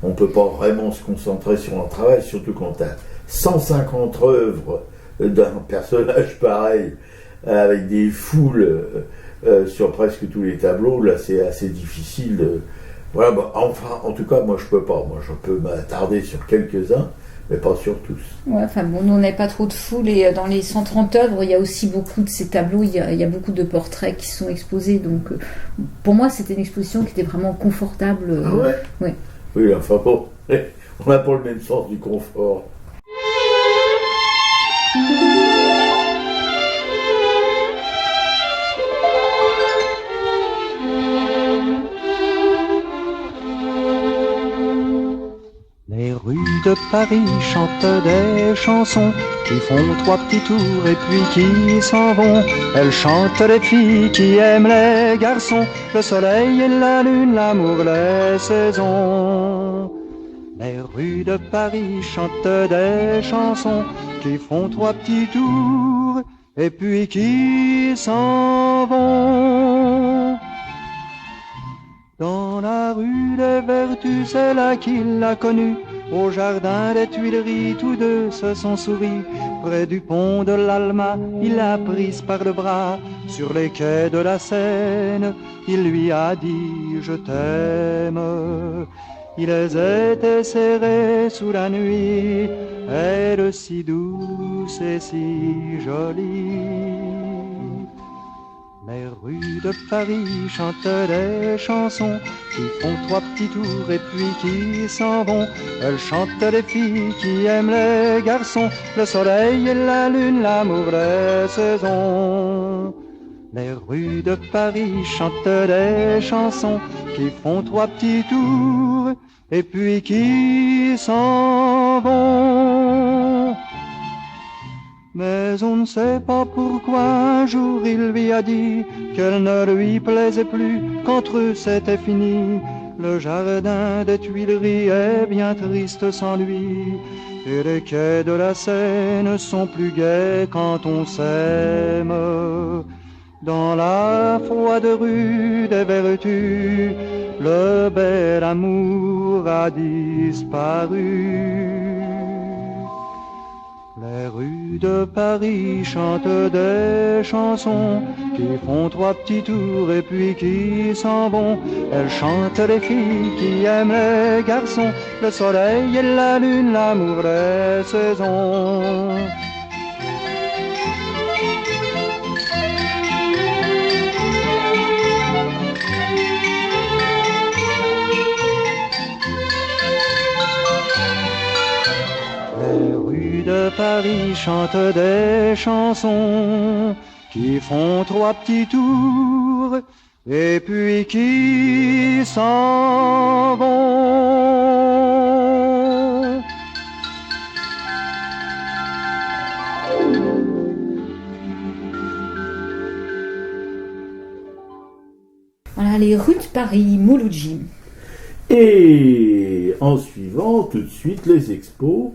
On ne peut pas vraiment se concentrer sur leur travail, surtout quand tu as 150 œuvres d'un personnage pareil, avec des foules sur presque tous les tableaux. Là, c'est assez difficile de... Voilà, en tout cas, moi, je peux pas. Moi, je peux m'attarder sur quelques-uns, mais pas sur tous. Ouais, enfin bon, nous on n'a pas trop de foule, et dans les 130 œuvres, il y a aussi beaucoup de ces tableaux, il y a beaucoup de portraits qui sont exposés, donc pour moi c'était une exposition qui était vraiment confortable. Ah ouais, ouais. Oui, enfin bon, on n'a pas le même sens du confort. Les rues de Paris chantent des chansons qui font 3 petits tours et puis qui s'en vont. Elles chantent les filles qui aiment les garçons, le soleil et la lune, l'amour, les saisons. Les rues de Paris chantent des chansons qui font 3 petits tours et puis qui s'en vont. Dans la rue des Vertus, c'est là qu'il l'a connue. Au jardin des Tuileries, tous deux se sont souris. Près du pont de l'Alma, il l'a prise par le bras. Sur les quais de la Seine, il lui a dit « Je t'aime ». Ils étaient serrés sous la nuit, elle si douce et si jolie. Les rues de Paris chantent des chansons qui font 3 petits tours et puis qui s'en vont. Elles chantent les filles qui aiment les garçons, le soleil et la lune, l'amour, les saisons. Les rues de Paris chantent des chansons qui font 3 petits tours et puis qui s'en vont. Mais on ne sait pas pourquoi un jour il lui a dit qu'elle ne lui plaisait plus, qu'entre eux c'était fini. Le jardin des Tuileries est bien triste sans lui, et les quais de la Seine sont plus gais quand on s'aime. Dans la froide rue des Vertus, le bel amour a disparu. Les rues de Paris chantent des chansons qui font 3 petits tours et puis qui s'en vont. Elles chantent les filles qui aiment les garçons, le soleil et la lune, l'amour, les saisons. De Paris chantent des chansons qui font 3 petits tours et puis qui s'en vont. Voilà, les rues de Paris, Mouloudji. Et en suivant, tout de suite, les expos.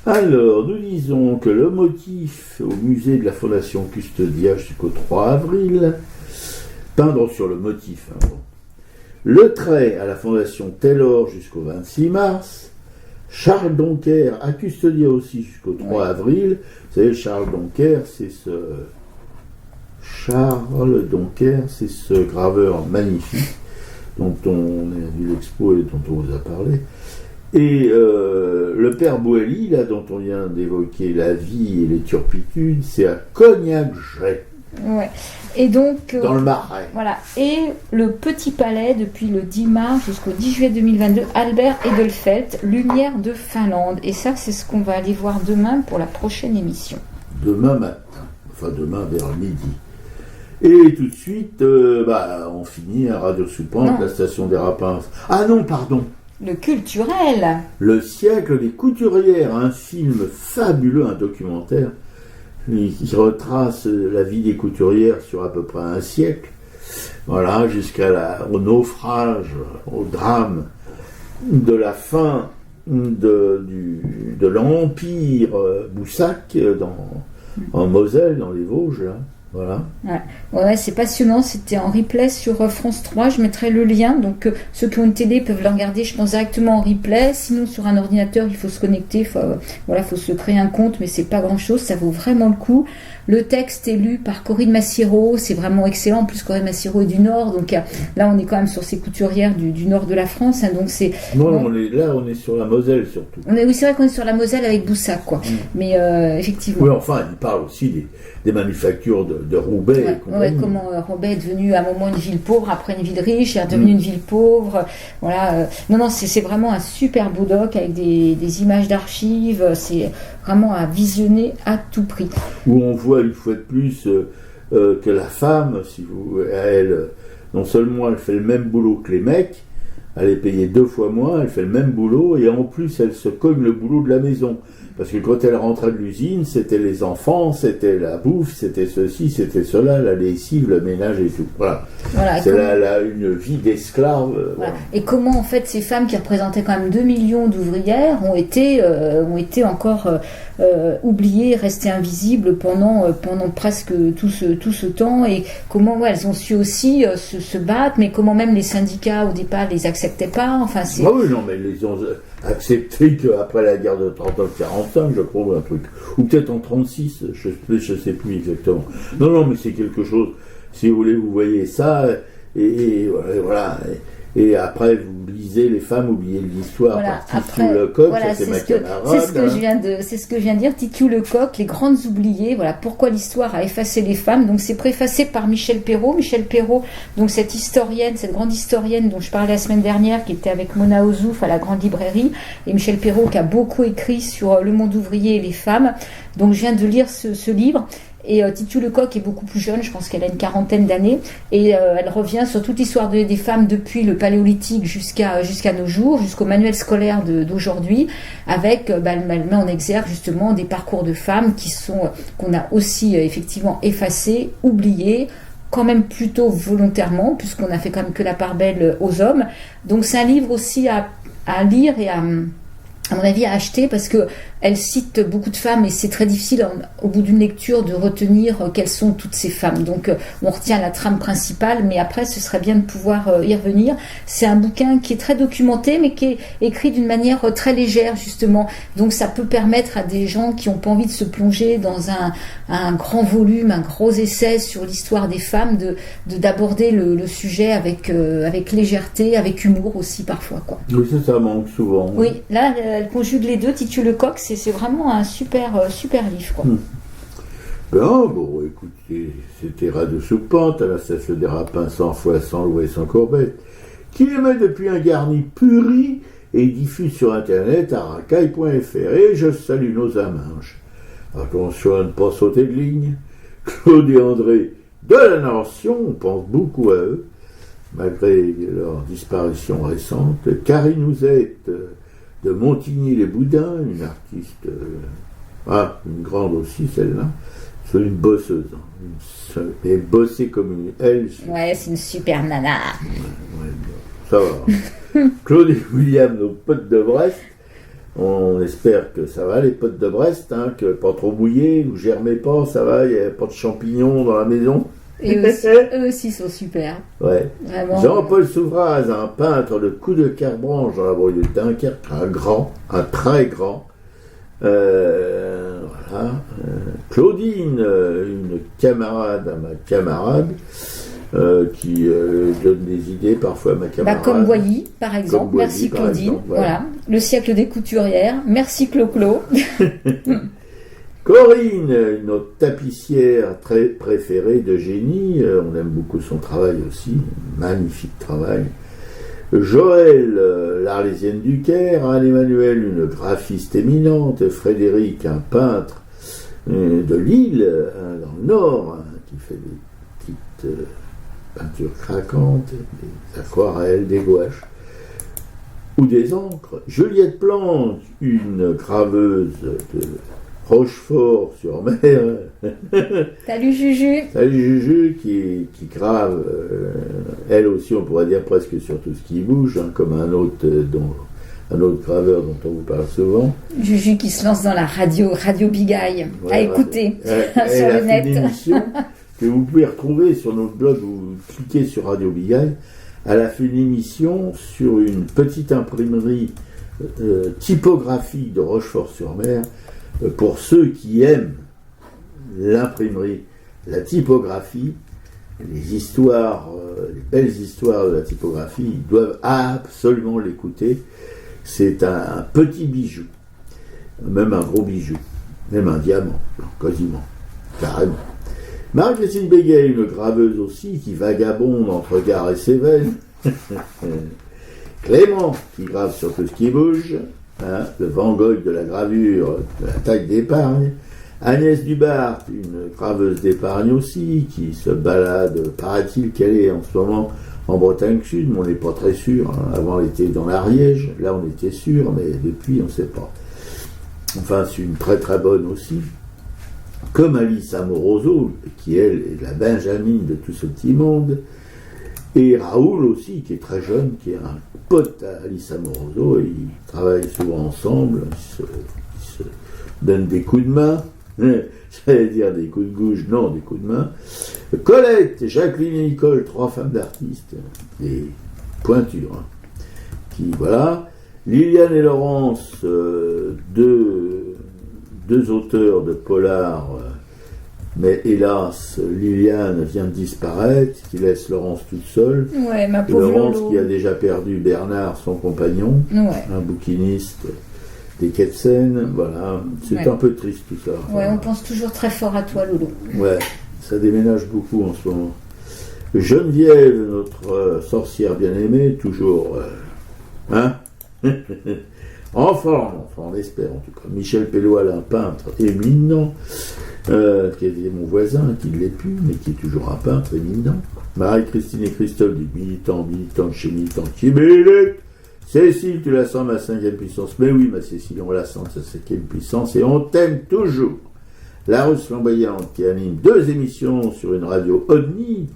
Alors, nous disons que le motif au musée de la Fondation Custodia jusqu'au 3 avril, peindre sur le motif, hein, bon. Le trait à la Fondation Taylor jusqu'au 26 mars, Charles Doncker à Custodia aussi jusqu'au 3 avril. Vous savez, Charles Doncker, c'est ce graveur magnifique dont on a vu l'expo et dont on vous a parlé. Et le père Boelly, là, dont on vient d'évoquer la vie et les turpitudes, c'est à Cognac-Gray. Ouais. Et donc, dans le Marais. Voilà. Et le Petit Palais, depuis le 10 mars jusqu'au 10 juillet 2022, Albert Edelfelt, Lumière de Finlande. Et ça, c'est ce qu'on va aller voir demain pour la prochaine émission. Demain matin. Enfin, demain vers midi. Et tout de suite, on finit à Radio Soupente, la station des Rapins. Ah non, pardon. Le culturel. Le siècle des couturières, un film fabuleux, un documentaire qui retrace la vie des couturières sur à peu près un siècle, voilà, au naufrage, au drame de la fin de l'Empire Boussac en Moselle, dans les Vosges, là. Voilà. Ouais, c'est passionnant. C'était en replay sur France 3. Je mettrai le lien. Donc, ceux qui ont une télé peuvent le regarder, je pense, directement en replay. Sinon, sur un ordinateur, il faut se connecter. Faut se créer un compte, mais c'est pas grand-chose. Ça vaut vraiment le coup. Le texte est lu par Corinne Massiero. C'est vraiment excellent. En plus, Corinne Massiero est du Nord. Donc, là, on est quand même sur ces couturières du Nord de la France. Hein, donc, c'est... Non, on est sur la Moselle, surtout. Oui, c'est vrai qu'on est sur la Moselle avec Boussac, quoi. Mais, effectivement. Oui, enfin, il parle aussi des manufactures de Roubaix. Comment Roubaix est devenu à un moment une ville pauvre, après une ville riche, est devenue une ville pauvre. Voilà. Non, c'est vraiment un super beau doc avec des images d'archives. C'est vraiment à visionner à tout prix. Où on voit une fois de plus que la femme, elle, non seulement elle fait le même boulot que les mecs, elle est payée 2 fois moins, elle fait le même boulot et en plus elle se cogne le boulot de la maison. Parce que quand elle rentrait de l'usine, c'était les enfants, c'était la bouffe, c'était ceci, c'était cela, la lessive, le ménage et tout. Voilà. C'est une vie d'esclave. Voilà. Et comment en fait ces femmes qui représentaient quand même 2 millions d'ouvrières ont été encore oubliées, restées invisibles pendant presque tout ce temps, et comment elles ont su aussi se battre, mais comment même les syndicats au départ les acceptaient pas. Enfin, c'est... oui, non, mais ils ont accepté qu'après la guerre de 39-45, je crois, un truc, ou peut-être en 36, je sais plus exactement. Non, mais c'est quelque chose. Si vous voulez, vous voyez ça, et voilà. Et après, vous lisez les femmes oubliées de l'histoire. Voilà, Titu Lecoq, c'est ma camarade. C'est ce que je viens de dire. Titu Lecoq, les grandes oubliées. Voilà pourquoi l'histoire a effacé les femmes. Donc c'est préfacé par Michel Perrault. Michel Perrault, donc cette grande historienne dont je parlais la semaine dernière, qui était avec Mona Ozouf à la Grande Librairie, et Michel Perrault qui a beaucoup écrit sur le monde ouvrier et les femmes. Donc je viens de lire ce livre. Et Titu Lecoq est beaucoup plus jeune, je pense qu'elle a une 40aine d'années, et elle revient sur toute l'histoire des femmes depuis le paléolithique jusqu'à nos jours, jusqu'au manuel scolaire d'aujourd'hui, avec elle met en exergue justement des parcours de femmes qu'on a aussi effectivement effacés, oubliés, quand même plutôt volontairement, puisqu'on a fait quand même que la part belle aux hommes. Donc c'est un livre aussi à lire et à mon avis, à acheter, parce que elle cite beaucoup de femmes et c'est très difficile au bout d'une lecture de retenir quelles sont toutes ces femmes. Donc on retient la trame principale, mais après ce serait bien de pouvoir y revenir. C'est un bouquin qui est très documenté, mais qui est écrit d'une manière très légère justement. Donc ça peut permettre à des gens qui n'ont pas envie de se plonger dans un grand volume, un gros essai sur l'histoire des femmes, d'aborder le sujet avec légèreté, avec humour aussi parfois, quoi. Oui, ça manque souvent. Oui, là elle conjugue les deux. Titu Lecoq, c'est vraiment un super livre, quoi. Bon, écoutez, c'était Radio Soupente, à la station des Rapins, 100 fois, sans loi et sans courbette, qui émet depuis un garni puri et diffuse sur Internet à racaille.fr. Et je salue nos amanches. Attention à ne pas sauter de ligne. Claude et André de la Nation, on pense beaucoup à eux, malgré leur disparition récente. Karine Ouzette de Montigny-les-Boudins, une artiste, une grande aussi celle-là, c'est une bosseuse, et bossée comme elle. Ouais, c'est une super nana. Ouais, ça va. Claude et William, nos potes de Brest, on espère que ça va, les potes de Brest, que pas trop mouillé, vous germez pas, ça va, il n'y a pas de champignons dans la maison. Et eux aussi sont super. Ouais. Vraiment. Jean-Paul Souvraz, un peintre de coup de Carbranche dans la banlieue de Dunkerque, un très grand. Voilà. Claudine, une camarade à ma camarade, qui donne des idées parfois à ma camarade. Comme Boilly, par exemple. Merci Claudine. Voilà. Le siècle des couturières. Merci Clo-Clo. Corinne, notre tapissière très préférée de génie, on aime beaucoup son travail aussi, magnifique travail. Joël, l'Arlésienne du Caire, Anne-Emmanuel, une graphiste éminente, Frédéric, un peintre de Lille, dans le Nord, qui fait des petites peintures craquantes, des aquarelles, des gouaches ou des encres. Juliette Plante, une graveuse Rochefort-sur-Mer. Salut Juju. Salut Juju, qui grave, elle aussi, on pourrait dire presque sur tout ce qui bouge, hein, comme un autre graveur dont on vous parle souvent. Juju qui se lance dans la radio Bigay, à écouter sur le net. Une émission que vous pouvez retrouver sur notre blog, vous cliquez sur Radio Bigay. Elle a fait une émission sur une petite imprimerie typographique de Rochefort-sur-Mer. Pour ceux qui aiment l'imprimerie, la typographie, les histoires, les belles histoires de la typographie, ils doivent absolument l'écouter. C'est un petit bijou, même un gros bijou, même un diamant, quasiment, carrément. Marie-Christine Béguet, une graveuse aussi, qui vagabonde entre Gare et Cévennes. Clément, qui grave sur tout ce qui bouge. Hein, le Van Gogh de la gravure, de la taille d'épargne. Agnès Dubart, une graveuse d'épargne aussi, qui se balade, paraît-il qu'elle est en ce moment en Bretagne Sud, mais on n'est pas très sûr. Hein. Avant, elle était dans l'Ariège, là on était sûr, mais depuis, on ne sait pas. Enfin, c'est une très très bonne aussi. Comme Alice Amoroso, qui elle est la Benjamine de tout ce petit monde. Et Raoul aussi, qui est très jeune, qui est un pote à Alice Amoroso, et ils travaillent souvent ensemble, ils se donnent des coups de main, j'allais dire des coups de gouge, non, des coups de main. Colette, Jacqueline et Nicole, 3 femmes d'artistes, des pointures, hein, qui, voilà. Liliane et Laurence, deux auteurs de polar. Mais hélas, Liliane vient de disparaître, qui laisse Laurence toute seule. Ouais, ma pauvre Laurence Lolo. qui a déjà perdu Bernard, son compagnon, un bouquiniste des quais de Seine. Voilà, c'est un peu triste tout ça. Ouais, on pense toujours très fort à toi, Lolo. Ouais, ça déménage beaucoup en ce moment. Geneviève, notre sorcière bien-aimée, toujours... en forme, enfin on l'espère en tout cas. Michel Pelloal, un peintre éminent, qui était mon voisin, qui ne l'est plus, mais qui est toujours un peintre éminent. Marie-Christine et Christophe, des militants de chez militants qui militent. Cécile, tu la sens ma 5e puissance. Mais oui, ma Cécile, on la sent sa 5e puissance et on t'aime toujours. La Russe flamboyante qui anime 2 émissions sur une radio OVNI,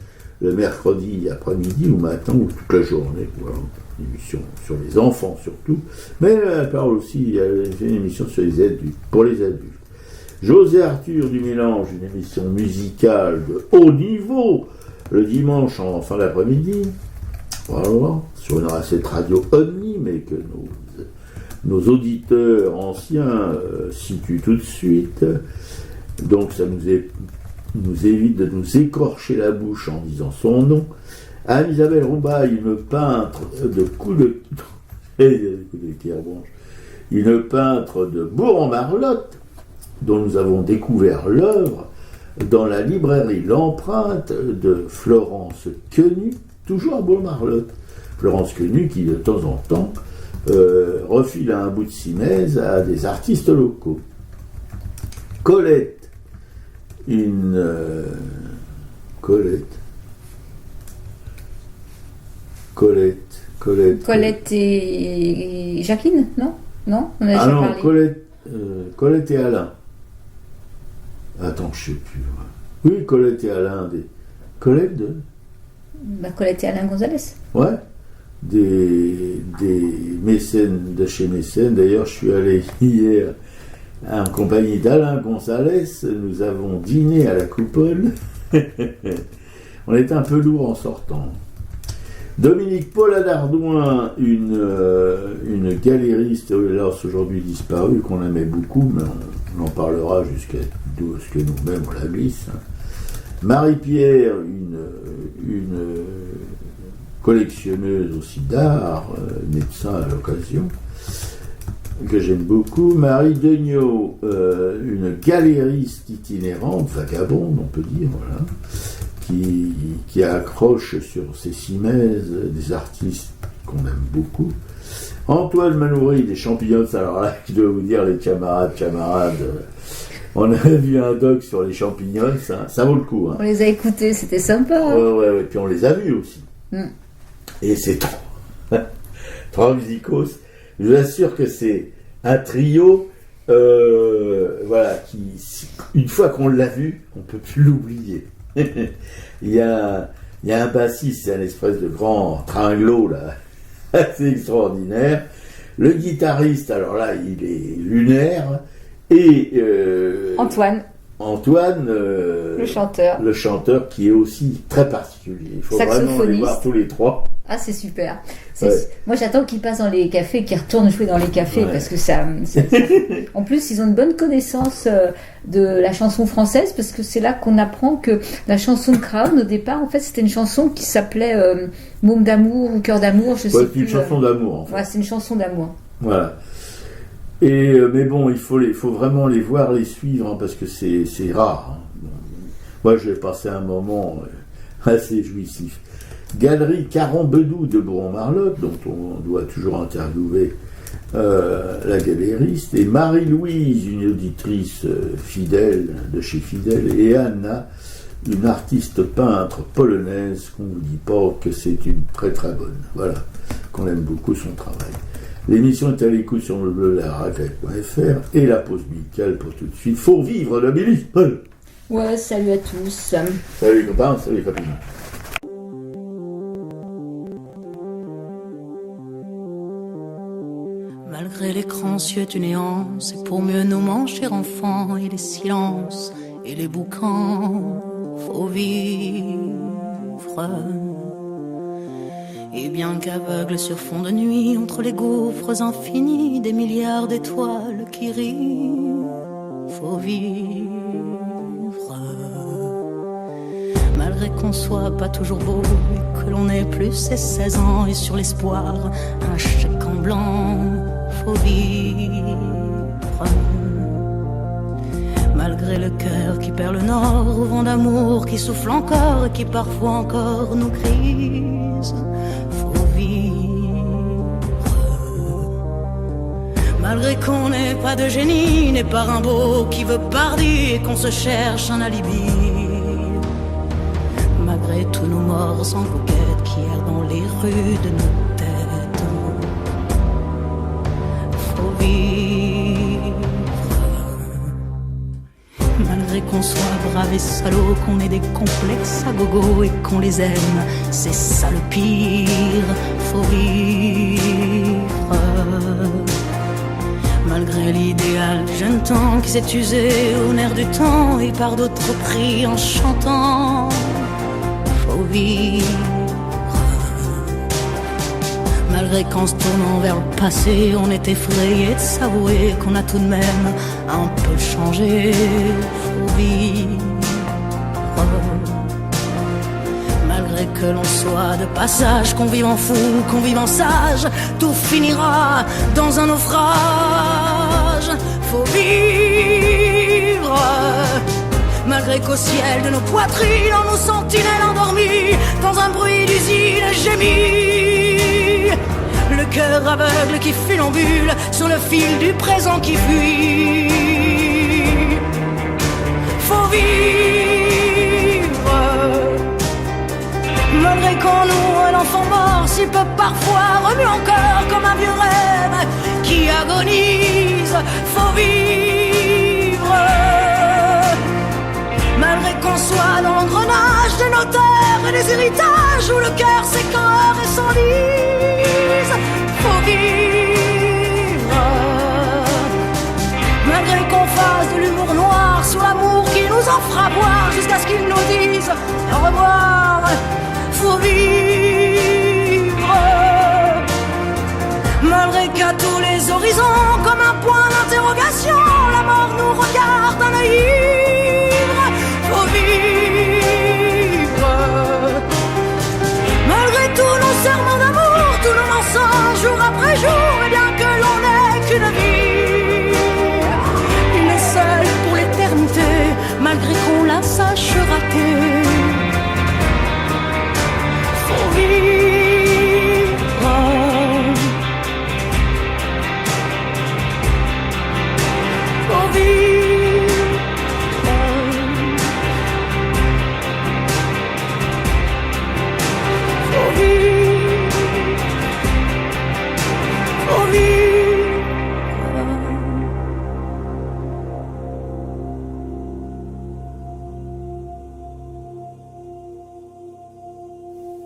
le mercredi après-midi ou matin ou toute la journée. Voilà. Une émission sur les enfants surtout, mais elle parle aussi, elle fait une émission sur les adultes, pour les adultes. José Arthur du Mélange, une émission musicale de haut niveau, le dimanche en fin d'après-midi, voilà, sur cette radio OVNI, mais que nos auditeurs anciens situent tout de suite, donc ça nous évite de nous écorcher la bouche en disant son nom. Anne-Isabelle Roubaille, une peintre de une peintre de Bourg-en-Marlotte, dont nous avons découvert l'œuvre dans la librairie L'Empreinte de Florence Quenu, toujours à Bourg-en-Marlotte. Florence Quenu qui, de temps en temps, refile un bout de simèse à des artistes locaux. Colette, Colette et Jacqueline, non? Non, on a déjà parlé. Colette et Alain. Attends, je sais plus. Oui, Colette et Alain. Colette de... Colette et Alain Gonzalez. Ouais. Des mécènes de chez Mécènes. D'ailleurs, je suis allé hier en compagnie d'Alain Gonzalez. Nous avons dîné à la Coupole. On était un peu lourd en sortant. Dominique Paula d'Ardouin, une galériste, hélas aujourd'hui disparue, qu'on aimait beaucoup, mais on en parlera jusqu'à ce que nous-mêmes on la glisse. Marie-Pierre, une collectionneuse aussi d'art, médecin à l'occasion, que j'aime beaucoup. Marie Degnaud, une galériste itinérante, vagabonde, on peut dire, voilà. Qui accroche sur ses simèses des artistes qu'on aime beaucoup. Antoine Manoury des Champignons, alors là, je dois vous dire, les camarades, on a vu un doc sur les champignons, ça vaut le coup. Hein. On les a écoutés, c'était sympa. Hein. Ouais, puis on les a vus aussi. Et c'est trois musicos. Je vous assure que c'est un trio voilà, une fois qu'on l'a vu, on ne peut plus l'oublier. il y a un bassiste, c'est un espèce de grand tringlot, là, assez extraordinaire. Le guitariste, alors là, il est lunaire. Et Antoine, le chanteur qui est aussi très particulier. Il faut vraiment les voir tous les trois. Ah, c'est super. Moi, j'attends qu'ils passent dans les cafés, qu'ils retournent jouer dans les cafés, parce que ça... En plus, ils ont une bonne connaissance de la chanson française, parce que c'est là qu'on apprend que la chanson de Crown, au départ, en fait, c'était une chanson qui s'appelait Môme d'amour ou Cœur d'amour, je sais plus. C'est une chanson d'amour, en fait. Ouais, c'est une chanson d'amour. Voilà. Et mais bon, il faut vraiment les voir, les suivre, hein, parce que c'est rare. Hein. Moi, j'ai passé un moment assez jouissif. Galerie Caron-Bedou de Bourron-Marlotte, dont on doit toujours interviewer la galériste, et Marie-Louise, une auditrice fidèle de chez Fidèle, et Anna, une artiste peintre polonaise qu'on ne vous dit pas que c'est une très très bonne. Voilà, qu'on aime beaucoup son travail. L'émission est à l'écoute sur le bleu laraclay.fr et la pause musicale pour tout de suite. Faut vivre de Billy Paul. Ouais, salut à tous. Salut les copains, salut les copines. Malgré l'écran cieux du néant, c'est pour mieux nous manger enfants et les silences et les boucans. Faut vivre. Et bien qu'aveugle sur fond de nuit, entre les gouffres infinis, des milliards d'étoiles qui rient, faut vivre. Malgré qu'on soit pas toujours beau, et que l'on ait plus ses 16 ans, et sur l'espoir, un chèque en blanc, faut vivre. Malgré le cœur qui perd le nord, au vent d'amour qui souffle encore, et qui parfois encore nous grise, malgré qu'on n'ait pas de génie, n'est pas Rimbaud qui veut Pardi et qu'on se cherche un alibi. Malgré tous nos morts sans coquette qui errent dans les rues de nos têtes, faut vivre. Malgré qu'on soit brave et salaud, qu'on ait des complexes à gogo et qu'on les aime, c'est ça le pire, faut vivre. Malgré l'idéal du jeune temps qui s'est usé au nerf du temps et par d'autres pris en chantant, faut vivre. Malgré qu'en se tournant vers le passé, on est effrayé de s'avouer qu'on a tout de même un peu changé, faut vivre. Malgré que l'on soit de passage, qu'on vive en fou, qu'on vive en sage, tout finira dans un naufrage, faut vivre. Malgré qu'au ciel de nos poitrines, en nos sentinelles endormies, dans un bruit d'usine gémit, le cœur aveugle qui funambule sur le fil du présent qui fuit, faut vivre. Malgré qu'en nous un enfant mort si peu parfois remue encore comme un vieux rêve qui agonise, faut vivre. Malgré qu'on soit dans l'engrenage des notaires et des héritages où le cœur s'écœure et s'enlise, faut vivre. Malgré qu'on fasse de l'humour noir sur l'amour qui nous en fera boire jusqu'à ce qu'ils nous disent au revoir, faut vivre. Malgré qu'à tous les horizons, comme un point d'interrogation, la mort nous regarde d'un œil ivre, faut vivre. Malgré tous nos serments d'amour, tous nos mensonges jour après jour, et bien que l'on n'ait qu'une vie, une seule pour l'éternité, malgré qu'on la sache rater, faut vivre. Faut vivre.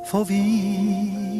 faut vivre